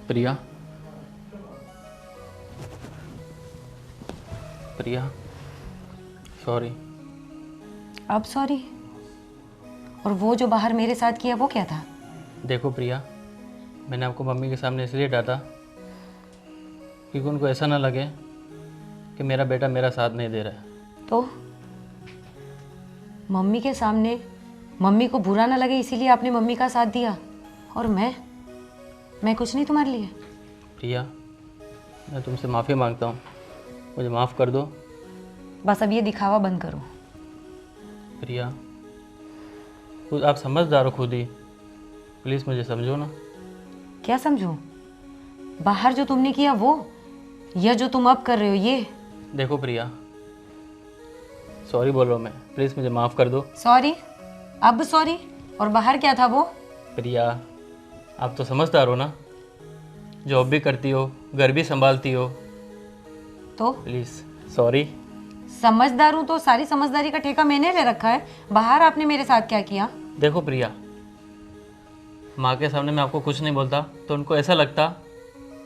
प्रिया, प्रिया, सॉरी। अब सॉरी? और वो जो बाहर मेरे साथ किया वो क्या था? देखो प्रिया, मैंने आपको मम्मी के सामने इसलिए डांटा क्योंकि उनको ऐसा ना लगे कि मेरा बेटा मेरा साथ नहीं दे रहा है। तो मम्मी के सामने मम्मी को बुरा ना लगे इसीलिए आपने मम्मी का साथ दिया। और मैं कुछ नहीं तुम्हारे लिए? प्रिया, मैं तुमसे माफ़ी मांगता हूँ, मुझे माफ़ कर दो। बस अब ये दिखावा बंद करो। प्रिया, खुद आप समझदार हो खुद ही, प्लीज़ मुझे समझो ना। क्या समझो? बाहर जो तुमने किया वो, या जो तुम अब कर रहे हो ये? देखो प्रिया, सॉरी बोल रहा हूँ मैं, प्लीज़ मुझे माफ़ कर दो। सॉरी? अब सॉरी? और बाहर क्या था वो? प्रिया, आप तो समझदार हो ना, जॉब भी करती हो, घर भी संभालती हो, तो प्लीज़ सॉरी। समझदार हूँ तो सारी समझदारी का ठेका मैंने ले रखा है। बाहर आपने मेरे साथ क्या किया? देखो प्रिया, माँ के सामने मैं आपको कुछ नहीं बोलता तो उनको ऐसा लगता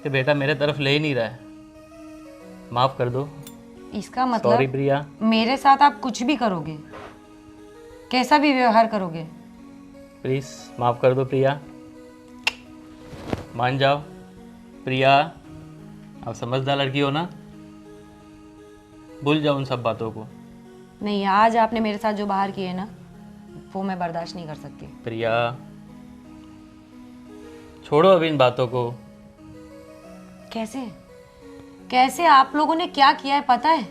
कि बेटा मेरे तरफ ले ही नहीं रहा है। माफ़ कर दो। इसका सॉरी मतलब प्रिया। मेरे साथ आप कुछ भी करोगे, कैसा भी व्यवहार करोगे? प्लीज़ माफ़ कर दो प्रिया, मान जाओ। प्रिया, आप समझदार लड़की हो ना, भूल जाओ उन सब बातों को। नहीं, आज आपने मेरे साथ जो बाहर किए ना वो मैं बर्दाश्त नहीं कर सकती। प्रिया, छोड़ो अभी इन बातों को। कैसे कैसे आप लोगों ने क्या किया है पता है?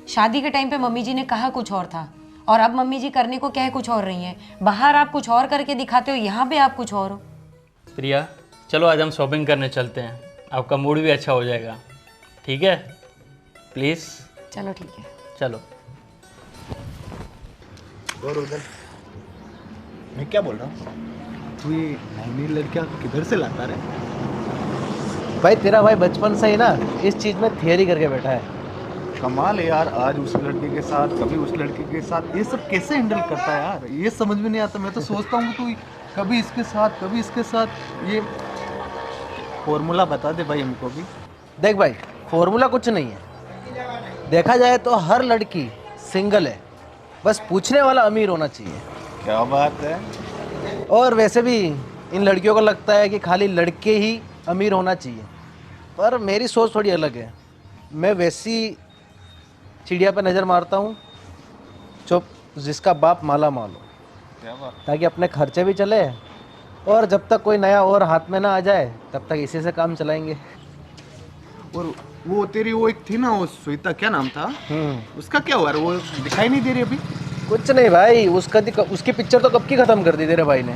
शादी के टाइम पे मम्मी जी ने कहा कुछ और था और अब मम्मी जी करने को कह कुछ और रही हैं। बाहर आप कुछ और करके दिखाते हो, यहाँ पे आप कुछ और हो। प्रिया, चलो आज हम शॉपिंग करने चलते हैं, आपका मूड भी अच्छा हो जाएगा, ठीक है? प्लीज़ चलो ठीक है। चलो। और उधर मैं क्या बोल रहा हूँ, तू ये नई नई लड़कियाँ किधर से लाता रे? भाई तेरा भाई बचपन से ही ना इस चीज़ में थियरी करके बैठा है। कमाल है यार, आज उस लड़के के साथ कभी उस लड़के के साथ, ये सब कैसे हैंडल करता है यार? ये समझ में नहीं आता। मैं तो सोचता हूँ तू कभी इसके साथ कभी इसके साथ, ये फॉर्मूला बता दे भाई हमको भी। देख भाई, फॉर्मूला कुछ नहीं है। देखा जाए तो हर लड़की सिंगल है, बस पूछने वाला अमीर होना चाहिए। क्या बात है। और वैसे भी इन लड़कियों को लगता है कि खाली लड़के ही अमीर होना चाहिए, पर मेरी सोच थोड़ी अलग है। मैं वैसी चिड़िया पे नज़र मारता हूँ जो जिसका बाप माला माल हो, क्या बात। ताकि अपने खर्चे भी चले और जब तक कोई नया और हाथ में ना आ जाए तब तक इसी से काम चलाएंगे। और वो तेरी वो एक थी ना, वो श्वेता, क्या नाम था उसका, क्या हुआ? वो दिखाई नहीं दे रही अभी। कुछ नहीं भाई, उसकी पिक्चर तो कब की ख़त्म कर दी तेरे भाई ने।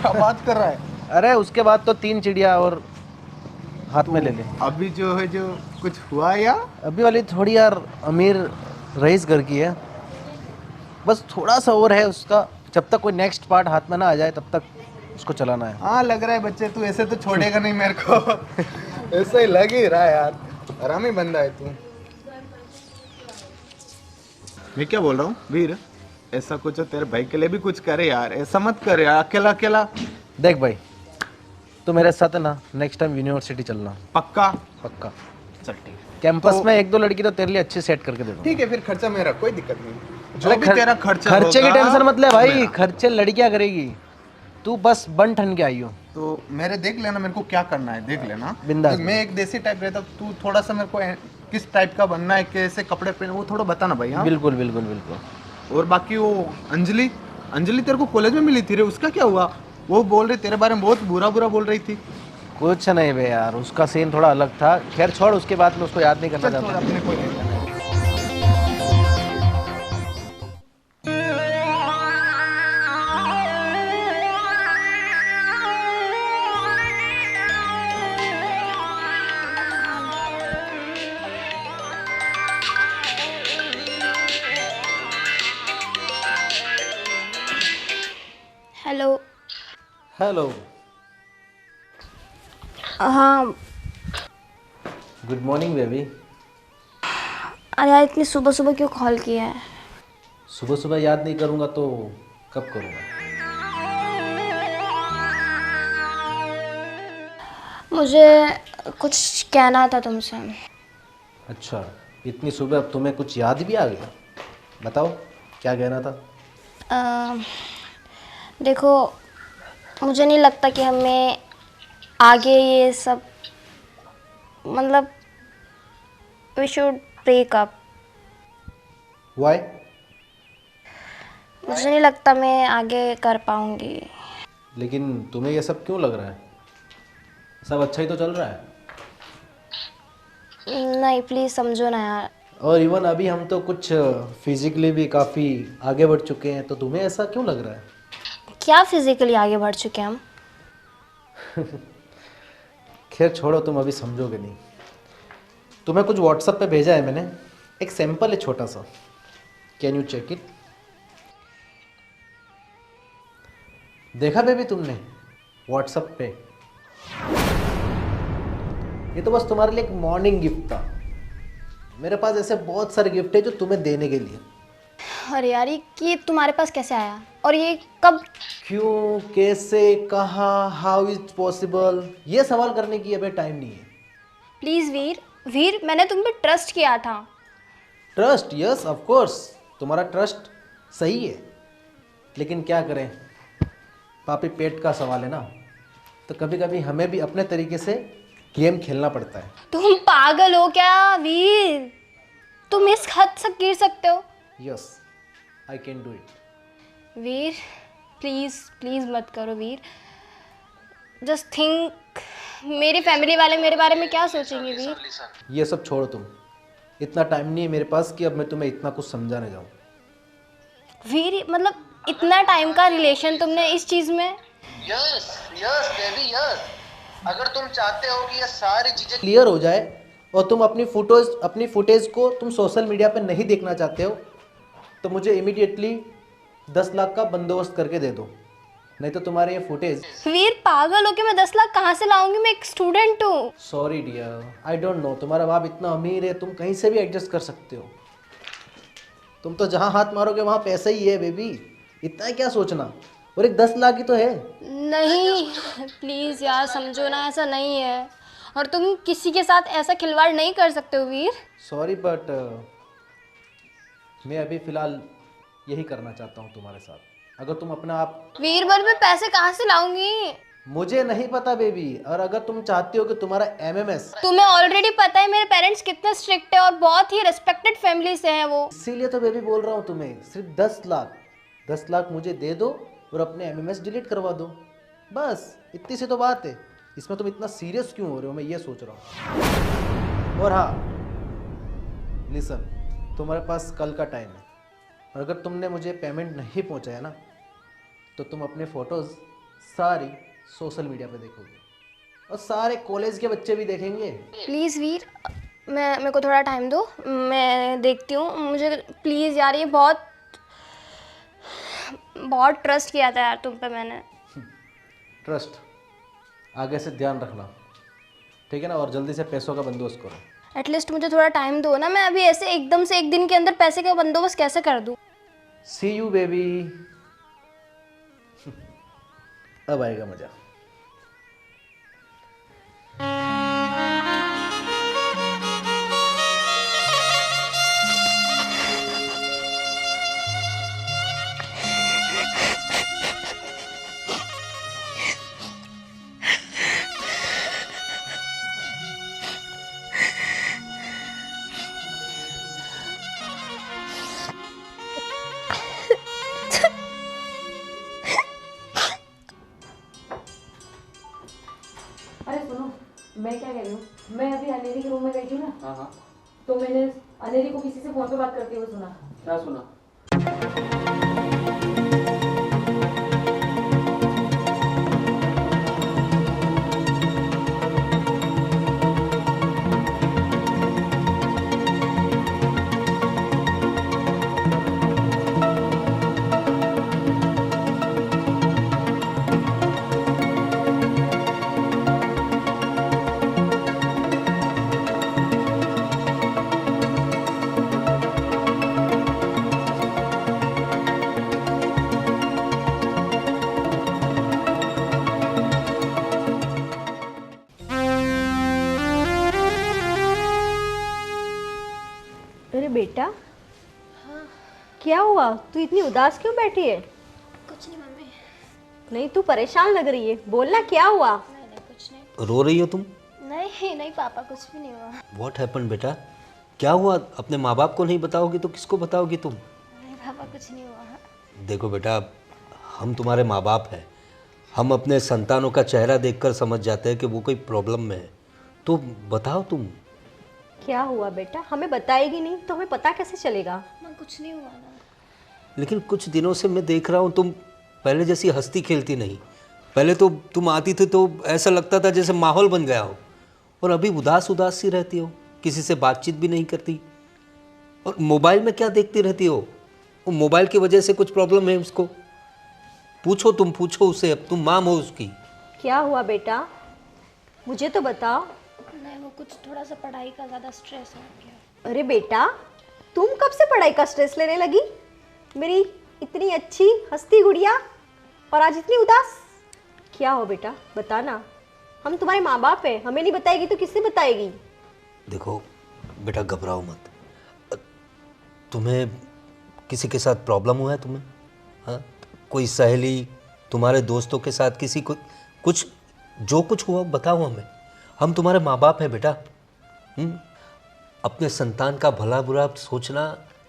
क्या बात कर रहा है? अरे उसके बाद तो 3 चिड़िया और हाथ में ले ले। अभी जो है जो कुछ हुआ या? अभी वाली थोड़ी यार अमीर रईस घर की है, बस थोड़ा सा और है उसका। जब तक कोई नेक्स्ट पार्ट हाथ में ना आ जाए तब तक उसको चलाना है। हाँ लग रहा है बच्चे, तू ऐसे तो छोड़ेगा नहीं मेरे को। ऐसा ही लग ही रहा है यार, आरामी बंदा है तू। मैं क्या बोल रहा हूँ वीर, ऐसा कुछ हो तेरे भाई के लिए भी कुछ करे यार, ऐसा मत करे यार अकेला अकेला। देख भाई, तू मेरे साथ है ना, नेक्स्ट टाइम यूनिवर्सिटी चलना। पक्का? पक्का। चल ठीक है। कैंपस तो- में 1-2 लड़की तो तेरे लिए अच्छी सेट करके दे दूँगा। ठीक है, फिर खर्चा मेरा, कोई दिक्कत नहीं। जो अरे भी तेरा खर्चा खर्चे की होगा, टेंशन मत ले भाई, मेरा। खर्चे लड़कियां करेगी, तू बस बन ठन के आई हो। तो मेरे देख लेना, मेरे को क्या करना है देख लेना। बिंदास। तो मैं एक देसी टाइप रहता, तू थोड़ा सा मेरे को किस टाइप का बनना है, कैसे कपड़े पहने, वो थोड़ा बताना भाई। हाँ बिल्कुल बिल्कुल बिल्कुल। और बाकी वो अंजलि तेरे को कॉलेज में मिली थी रे, उसका क्या हुआ? वो बोल रही तेरे बारे में बहुत बुरा बुरा बोल रही थी। कुछ नहीं बे यार, उसका सीन थोड़ा अलग था। खैर छोड़, उसके बाद में उसको याद नहीं करना चल छोड़, चाहता। अपने को नहीं करना। हेलो। हेलो। हाँ, गुड मॉर्निंग बेबी। अरे यार इतनी सुबह सुबह क्यों कॉल किया है? सुबह सुबह याद नहीं करूँगा तो कब करूँगा? मुझे कुछ कहना था तुमसे। अच्छा, इतनी सुबह अब तुम्हें कुछ याद भी आ गया? बताओ क्या कहना था? देखो, मुझे नहीं लगता कि हमें आगे ये सब, मतलब we should break up. Why? मुझे नहीं लगता मैं आगे कर पाऊंगी। लेकिन तुम्हें ये सब क्यों लग रहा है? सब अच्छा ही तो चल रहा है। नहीं, प्लीज़ समझो ना यार। और इवन अभी हम तो कुछ फिजिकली भी काफ़ी आगे बढ़ चुके हैं, तो तुम्हें ऐसा क्यों लग रहा है? क्या फिजिकली आगे बढ़ चुके हैं हम? खैर छोड़ो, तुम अभी समझोगे नहीं। तुम्हें कुछ व्हाट्सएप पे भेजा है मैंने, एक सैंपल है छोटा सा। Can you check it? देखा बेबी तुमने व्हाट्सएप पे? ये तो बस तुम्हारे लिए एक मॉर्निंग गिफ्ट था। मेरे पास ऐसे बहुत सारे गिफ्ट है जो तुम्हें देने के लिए। अरे यार, ये तुम्हारे पास कैसे आया? और ये कब? क्यों, कैसे, कहाँ, हाउ इज पॉसिबल, ये सवाल करने की अभी टाइम नहीं है। प्लीज़ वीर, मैंने तुम पे ट्रस्ट किया था। ट्रस्ट? यस ऑफ कोर्स, तुम्हारा ट्रस्ट सही है, लेकिन क्या करें, पापी पेट का सवाल है ना, तो कभी कभी हमें भी अपने तरीके से गेम खेलना पड़ता है। तुम पागल हो क्या वीर? तुम इस हद तक गिर सकते हो? Yes, I can do it. Veer please मत करो वीर। जस्ट थिंक, मेरी फैमिली वाले मेरे बारे में क्या सोचेंगे वीर? ये सब छोड़ो तुम, इतना टाइम नहीं है मेरे पास कि अब मैं तुम्हें इतना कुछ समझाने जाऊँ। वीर मतलब इतना टाइम का रिलेशन तुमने इस चीज़ में? Yes baby yes. अगर तुम चाहते हो कि ये सारी चीज़ें क्लियर हो जाए और तुम अपनी फुटेज को तुम सोशल मीडिया पे नहीं देखना चाहते हो, तो मुझे इमीडिएटली 10 लाख का बंदोबस्त करके दे दो, नहीं तो तुम्हारे ये फुटेज। वीर पागल हो के मैं 10 लाख कहाँ से लाऊंगी? मैं एक स्टूडेंट हूँ। Sorry dear, I don't know, तुम्हारा बाप इतना अमीर है, तुम कहीं से भी एडजस्ट कर सकते हो। तुम तो जहाँ हाथ मारोगे वहाँ पैसा ही है बेबी, इतना क्या सोचना। और एक 10 लाख ही तो है। नहीं प्लीज़ यार समझो ना, ऐसा नहीं है। और तुम किसी के साथ ऐसा खिलवाड़ नहीं कर सकते हो वीर। सॉरी बट मैं अभी फ़िलहाल यही करना चाहता हूँ तुम्हारे साथ। अगर तुम अपना आप। वीर पर मैं पैसे कहाँ से लाऊंगी? मुझे नहीं पता बेबी, और अगर तुम चाहती हो कि तुम्हारा एमएमएस। तुम्हें ऑलरेडी पता है मेरे पेरेंट्स कितने स्ट्रिक्ट है और बहुत ही रिस्पेक्टेड फैमिली से हैं वो। इसीलिए तो बेबी बोल रहा हूँ तुम्हें, सिर्फ 10 लाख मुझे दे दो और अपने एमएमएस डिलीट करवा दो, बस इतनी सी तो बात है। इसमें तुम इतना सीरियस क्यों हो रहे हो, मैं ये सोच रहा हूँ। और हाँ लिसन, तुम्हारे पास कल का टाइम है, और अगर तुमने मुझे पेमेंट नहीं पहुँचाया ना, तो तुम अपने फ़ोटोज़ सारी सोशल मीडिया पे देखोगे और सारे कॉलेज के बच्चे भी देखेंगे। प्लीज़ वीर, मेरे को थोड़ा टाइम दो, मैं देखती हूँ। मुझे प्लीज़ यार, ये बहुत ट्रस्ट किया था यार तुम पे मैंने। ट्रस्ट आगे से ध्यान रखना, ठीक है ना, और जल्दी से पैसों का बंदोबस्त करो। एटलीस्ट मुझे थोड़ा टाइम दो ना, मैं अभी ऐसे एकदम से एक दिन के अंदर पैसे का बंदोबस्त कैसे कर दूँ? सी यू बेबी। अब आएगा मजा। अरे सुनो, मैं क्या कह रही हूँ, मैं अभी अनेरी के रूम में गई थी ना, हाँ, तो मैंने अनेरी को किसी से फोन पे बात करते हुए सुना। क्या सुना? बेटा, क्या हुआ? तू इतनी उदास क्यों बैठी है? कुछ नहीं मम्मी। नहीं, तू परेशान लग रही है, बोलना क्या हुआ? नहीं कुछ नहीं। रो रही हो तुम? नहीं नहीं पापा, कुछ भी नहीं हुआ। व्हाट हैपेंड बेटा? क्या हुआ? अपने माँ बाप को नहीं बताओगी तो किसको बताओगी तुम? नहीं पापा, कुछ नहीं हुआ। देखो बेटा, हम तुम्हारे माँ बाप हैं। हम अपने संतानों का चेहरा देखकर समझ जाते हैं कि वो कोई प्रॉब्लम में है। तो बताओ तुम। क्या हुआ बेटा? हमें बताएगी नहीं तो हमें पता कैसे चलेगा? माँ कुछ नहीं हुआ ना। लेकिन कुछ दिनों से मैं देख रहा हूँ तुम पहले जैसी हंसती खेलती नहीं। पहले तो तुम आती थी तो ऐसा लगता था जैसे माहौल बन गया हो, और अभी उदास उदास सी रहती हो, किसी से बातचीत भी नहीं करती। और मोबाइल में क्या देखती रहती हो? वो मोबाइल की वजह से कुछ प्रॉब्लम है उसको? पूछो, तुम पूछो उसे, अब तुम माम हो उसकी। क्या हुआ बेटा, मुझे तो बताओ। नहीं, वो कुछ थोड़ा सा पढ़ाई का ज़्यादा स्ट्रेस हो गया। अरे बेटा, तुम कब से पढ़ाई का स्ट्रेस लेने लगी? मेरी इतनी अच्छी हंसती गुड़िया, और आज इतनी उदास। क्या हो बेटा, बताना। हम तुम्हारे माँ बाप हैं, हमें नहीं बताएगी तो किससे बताएगी? देखो बेटा, घबराओ मत। तुम्हें किसी के साथ प्रॉब्लम हुआ है तुम्हें? हाँ, कोई सहेली, तुम्हारे दोस्तों के साथ किसी को कुछ, जो कुछ हुआ बताओ हमें। हम तुम्हारे माँ बाप हैं बेटा। अपने संतान का भला बुरा सोचना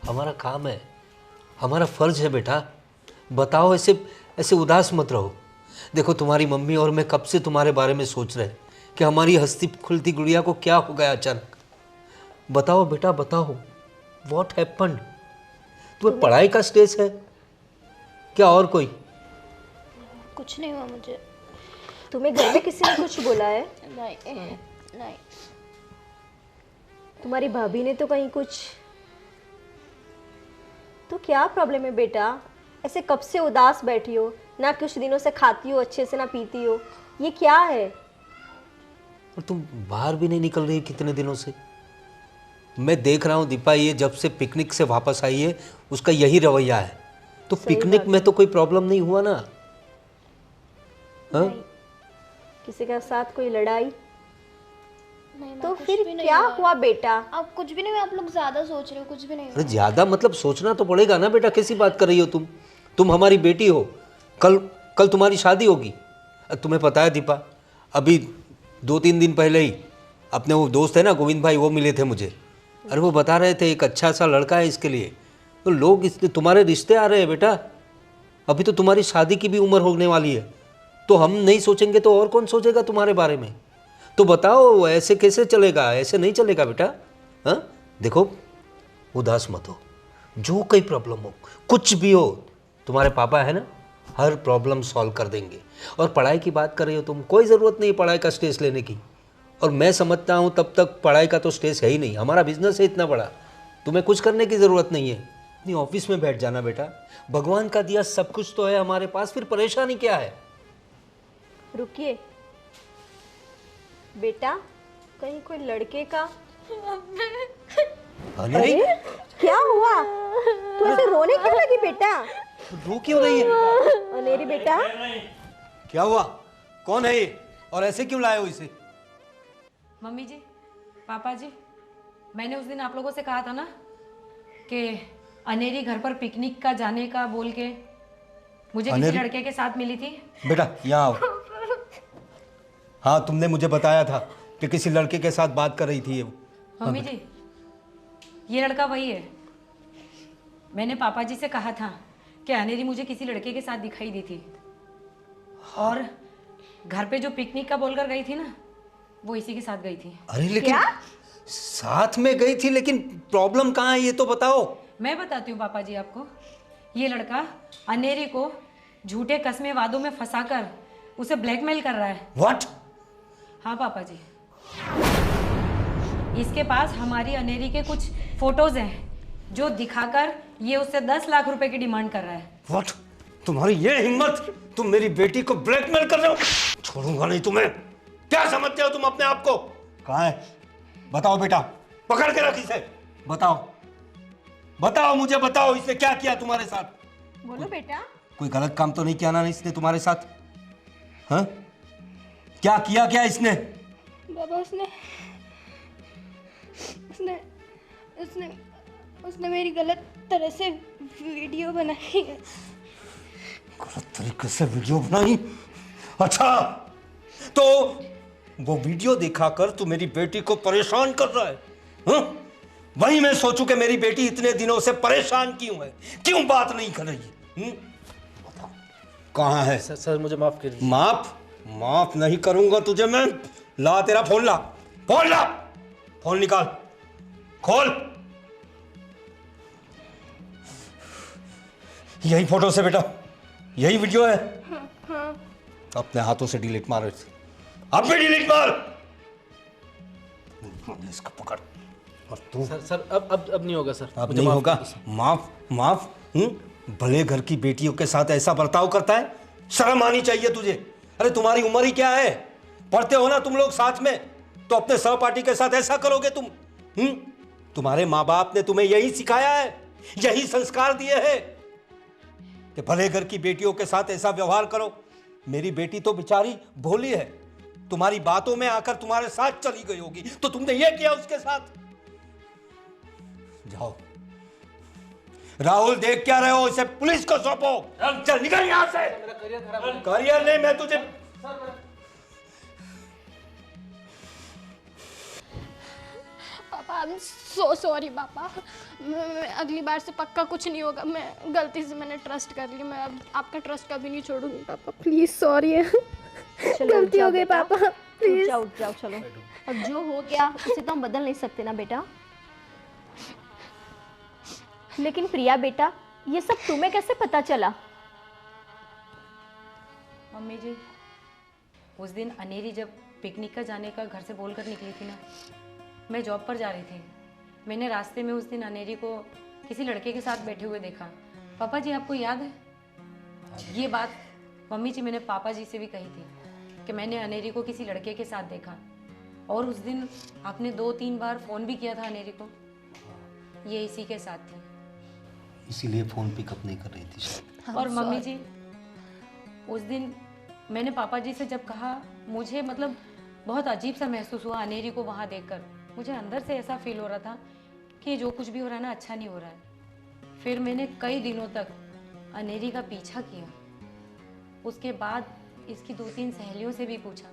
हमारा काम है, हमारा फर्ज है बेटा। बताओ, ऐसे ऐसे उदास मत रहो। देखो तुम्हारी मम्मी और मैं कब से तुम्हारे बारे में सोच रहे हैं कि हमारी हंसती खुलती गुड़िया को क्या हो गया अचानक। बताओ बेटा, बताओ, व्हाट हैपेंड? तुम्हें पढ़ाई का स्ट्रेस है क्या और कोई? कुछ नहीं हुआ मुझे। तुम्हें घर में किसी ने कुछ बोला है? नहीं नहीं। तुम्हारी भाभी ने तो कहीं कुछ? तो क्या प्रॉब्लम है बेटा? ऐसे कब से उदास बैठी हो? ना कुछ दिनों से खाती हो अच्छे से, ना पीती हो। ये क्या है? और तुम बाहर भी नहीं निकल रही कितने दिनों से। मैं देख रहा हूँ दीपा, ये जब से पिकनिक से वापस आई है उसका यही रवैया है। तो पिकनिक में तो कोई प्रॉब्लम नहीं हुआ ना? हाँ? किसी के साथ कोई लड़ाई? नहीं तो कुछ फिर भी नहीं क्या हुआ। हुआ बेटा? आप कुछ भी नहीं हुआ, आप लोग ज़्यादा सोच रहे हो। कुछ भी नहीं हुआ। अरे ज्यादा मतलब सोचना तो पड़ेगा ना बेटा। कैसी बात कर रही हो तुम? तुम हमारी बेटी हो। कल तुम्हारी शादी होगी। तुम्हें पता है दीपा, अभी 2-3 दिन पहले ही अपने वो दोस्त है ना गोविंद भाई, वो मिले थे मुझे। अरे वो बता रहे थे एक अच्छा सा लड़का है इसके लिए। तो लोग इसलिए तुम्हारे रिश्ते आ रहे हैं बेटा। अभी तो तुम्हारी शादी की भी उम्र होने वाली है। तो हम नहीं सोचेंगे तो और कौन सोचेगा तुम्हारे बारे में? तो बताओ, ऐसे कैसे चलेगा? ऐसे नहीं चलेगा बेटा। हाँ, देखो उदास मत हो। जो कोई प्रॉब्लम हो, कुछ भी हो, तुम्हारे पापा है ना, हर प्रॉब्लम सॉल्व कर देंगे। और पढ़ाई की बात कर रही हो तुम, कोई ज़रूरत नहीं पढ़ाई का स्ट्रेस लेने की। और मैं समझता हूँ तब तक पढ़ाई का तो स्ट्रेस है ही नहीं। हमारा बिजनेस है इतना बड़ा, तुम्हें कुछ करने की ज़रूरत नहीं है। अपनी ऑफिस में बैठ जाना बेटा। भगवान का दिया सब कुछ तो है हमारे पास, फिर परेशानी क्या है? रुकिए बेटा, कहीं कोई लड़के का? अरे क्या हुआ? तू ऐसे रोने क्यों लगी बेटा? रो क्यों रही है? अनेरी बेटा, क्या हुआ? कौन है ये और ऐसे क्यों लाए हो इसे? मम्मी जी, पापा जी, मैंने उस दिन आप लोगों से कहा था ना कि अनेरी घर पर पिकनिक का जाने का बोल के मुझे किसी लड़के के साथ मिली थी। बेटा यहाँ आओ। हाँ, तुमने मुझे बताया था कि किसी लड़के के साथ बात कर रही थी ये। मम्मी जी, ये लड़का वही है। मैंने पापा जी से कहा था कि अनेरी मुझे किसी लड़के के साथ दिखाई दी थी, और घर पे जो पिकनिक का बोलकर गई थी ना, वो इसी के साथ गई थी। अरे लेकिन साथ में गई थी, लेकिन प्रॉब्लम कहाँ है ये तो बताओ। मैं बताती हूँ पापा जी आपको। ये लड़का अनेरी को झूठे कस्मे वादों में फंसाकर उसे ब्लैकमेल कर रहा है। व्हाट? हाँ पापा जी, इसके पास हमारी अनेरी के कुछ फोटोज हैं जो दिखाकर ये उससे 10 लाख रुपए की डिमांड कर रहा है। व्हाट? तुम्हारी ये हिम्मत? तुम मेरी बेटी को ब्लैकमेल कर रहे हो? छोड़ूंगा नहीं तुम्हें। क्या समझते हो तुम अपने आप को? कहाँ है? बताओ बेटा, पकड़ के रख इसे। बताओ बताओ, मुझे बताओ, इसने क्या किया तुम्हारे साथ? बोलो बेटा। कोई गलत काम तो नहीं किया ना इसने तुम्हारे साथ? हाँ, क्या किया क्या इसने? बाबा उसने उसने उसने उसने मेरी गलत तरह से वीडियो बनाई है। गलत तरीके से वीडियो बनाई? अच्छा, तो वो वीडियो दिखाकर तू मेरी बेटी को परेशान कर रहा है? हाँ? वही मैं सोचूं कि मेरी बेटी इतने दिनों से परेशान क्यों है, क्यों बात नहीं कर रही? बताओ कहाँ है? सर मुझे माफ कीजिए। माफ नहीं करूंगा तुझे मैं। ला तेरा फोन, ला फोन, ला फोन, निकाल, खोल। यही फोटो से बेटा, यही वीडियो है? हाँ। अपने हाथों से डिलीट मार, अब भी डिलीट मार। इसका पकड़। और तू? सर अब नहीं होगा सर। अब नहीं होगा? माफ? भले घर की बेटियों के साथ ऐसा बर्ताव करता है? शर्म आनी चाहिए तुझे। अरे तुम्हारी उम्र ही क्या है? पढ़ते हो ना तुम लोग साथ में, तो अपने सहपाठी के साथ ऐसा करोगे तुम? तुम्हारे माँ बाप ने तुम्हें यही सिखाया है, यही संस्कार दिए हैं कि भले घर की बेटियों के साथ ऐसा व्यवहार करो। मेरी बेटी तो बेचारी भोली है, तुम्हारी बातों में आकर तुम्हारे साथ चली गई होगी, तो तुमने ये किया उसके साथ। जाओ राहुल, देख क्या रहे हो? इसे पुलिस को सौंपो। चल निकल यहां से। करियर नहीं, मैं तुझे पापा आई एम सो सॉरी पापा। मैं अगली बार से पक्का कुछ नहीं होगा। मैं गलती से मैंने ट्रस्ट कर लिया, मैं अब आपका ट्रस्ट कभी नहीं छोड़ूंगी पापा। प्लीज सॉरी है, गलती हो गई पापा, प्लीज। उठ जाओ चलो। अब जो हो गया उसे तो हम बदल नहीं सकते ना बेटा। लेकिन प्रिया बेटा, ये सब तुम्हें कैसे पता चला? मम्मी जी, उस दिन अनेरी जब पिकनिक का जाने का घर से बोलकर निकली थी ना, मैं जॉब पर जा रही थी। मैंने रास्ते में उस दिन अनेरी को किसी लड़के के साथ बैठे हुए देखा। पापा जी आपको याद है? ये बात मम्मी जी मैंने पापा जी से भी कही थी कि मैंने अनेरी को किसी लड़के के साथ देखा। और उस दिन आपने 2-3 बार फ़ोन भी किया था अनेरी को। ये इसी के साथ थी, इसीलिए फोन पिकअप नहीं कर रही थी। और मम्मी जी, उस दिन मैंने पापा जी से जब कहा, मुझे मतलब बहुत अजीब सा महसूस हुआ अनेरी को वहाँ देखकर। मुझे अंदर से ऐसा फील हो रहा था कि जो कुछ भी हो रहा है ना, अच्छा नहीं हो रहा है। फिर मैंने कई दिनों तक अनेरी का पीछा किया। उसके बाद इसकी 2-3 सहेलियों से भी पूछा।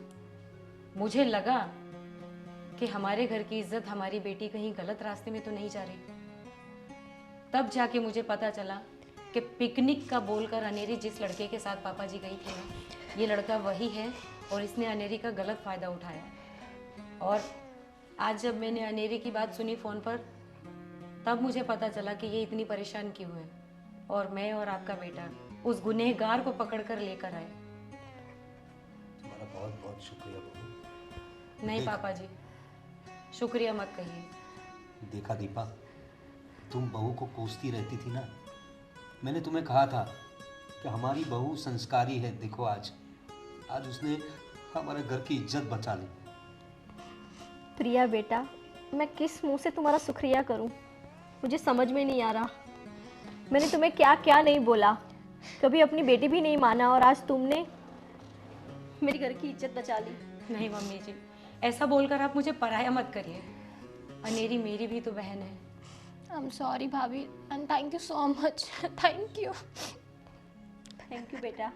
मुझे लगा कि हमारे घर की इज्जत हमारी बेटी कहीं गलत रास्ते में तो नहीं जा रही। तब जाके मुझे पता चला कि पिकनिक का बोलकर अनेरी जिस लड़के के साथ पापा जी गई थी ना, ये लड़का वही है और इसने अनेरी का गलत फ़ायदा उठाया। और आज जब मैंने अनेरी की बात सुनी फ़ोन पर, तब मुझे पता चला कि ये इतनी परेशान क्यों है। और मैं और आपका बेटा उस गुनहगार को पकड़ कर लेकर आए। तुम्हारा बहुत बहुत शुक्रिया बहू। नहीं पापा जी, शुक्रिया मत कहिए। देखा दीपा, तुम बहू को कोसती रहती थी ना। मैंने तुम्हें कहा था कि हमारी बहू संस्कारी है। देखो आज उसने हमारे घर की इज्जत बचा ली। प्रिया बेटा, मैं किस मुंह से तुम्हारा शुक्रिया करूं? मुझे समझ में नहीं आ रहा। मैंने तुम्हें क्या क्या नहीं बोला, कभी अपनी बेटी भी नहीं माना, और आज तुमने मेरी घर की इज्जत बचा ली। नहीं मम्मी जी, ऐसा बोलकर आप मुझे पराया मत करिए। अनेरी मेरी भी तो बहन है। आई एम सॉरी भाभी and thank you so much. Thank you बेटा।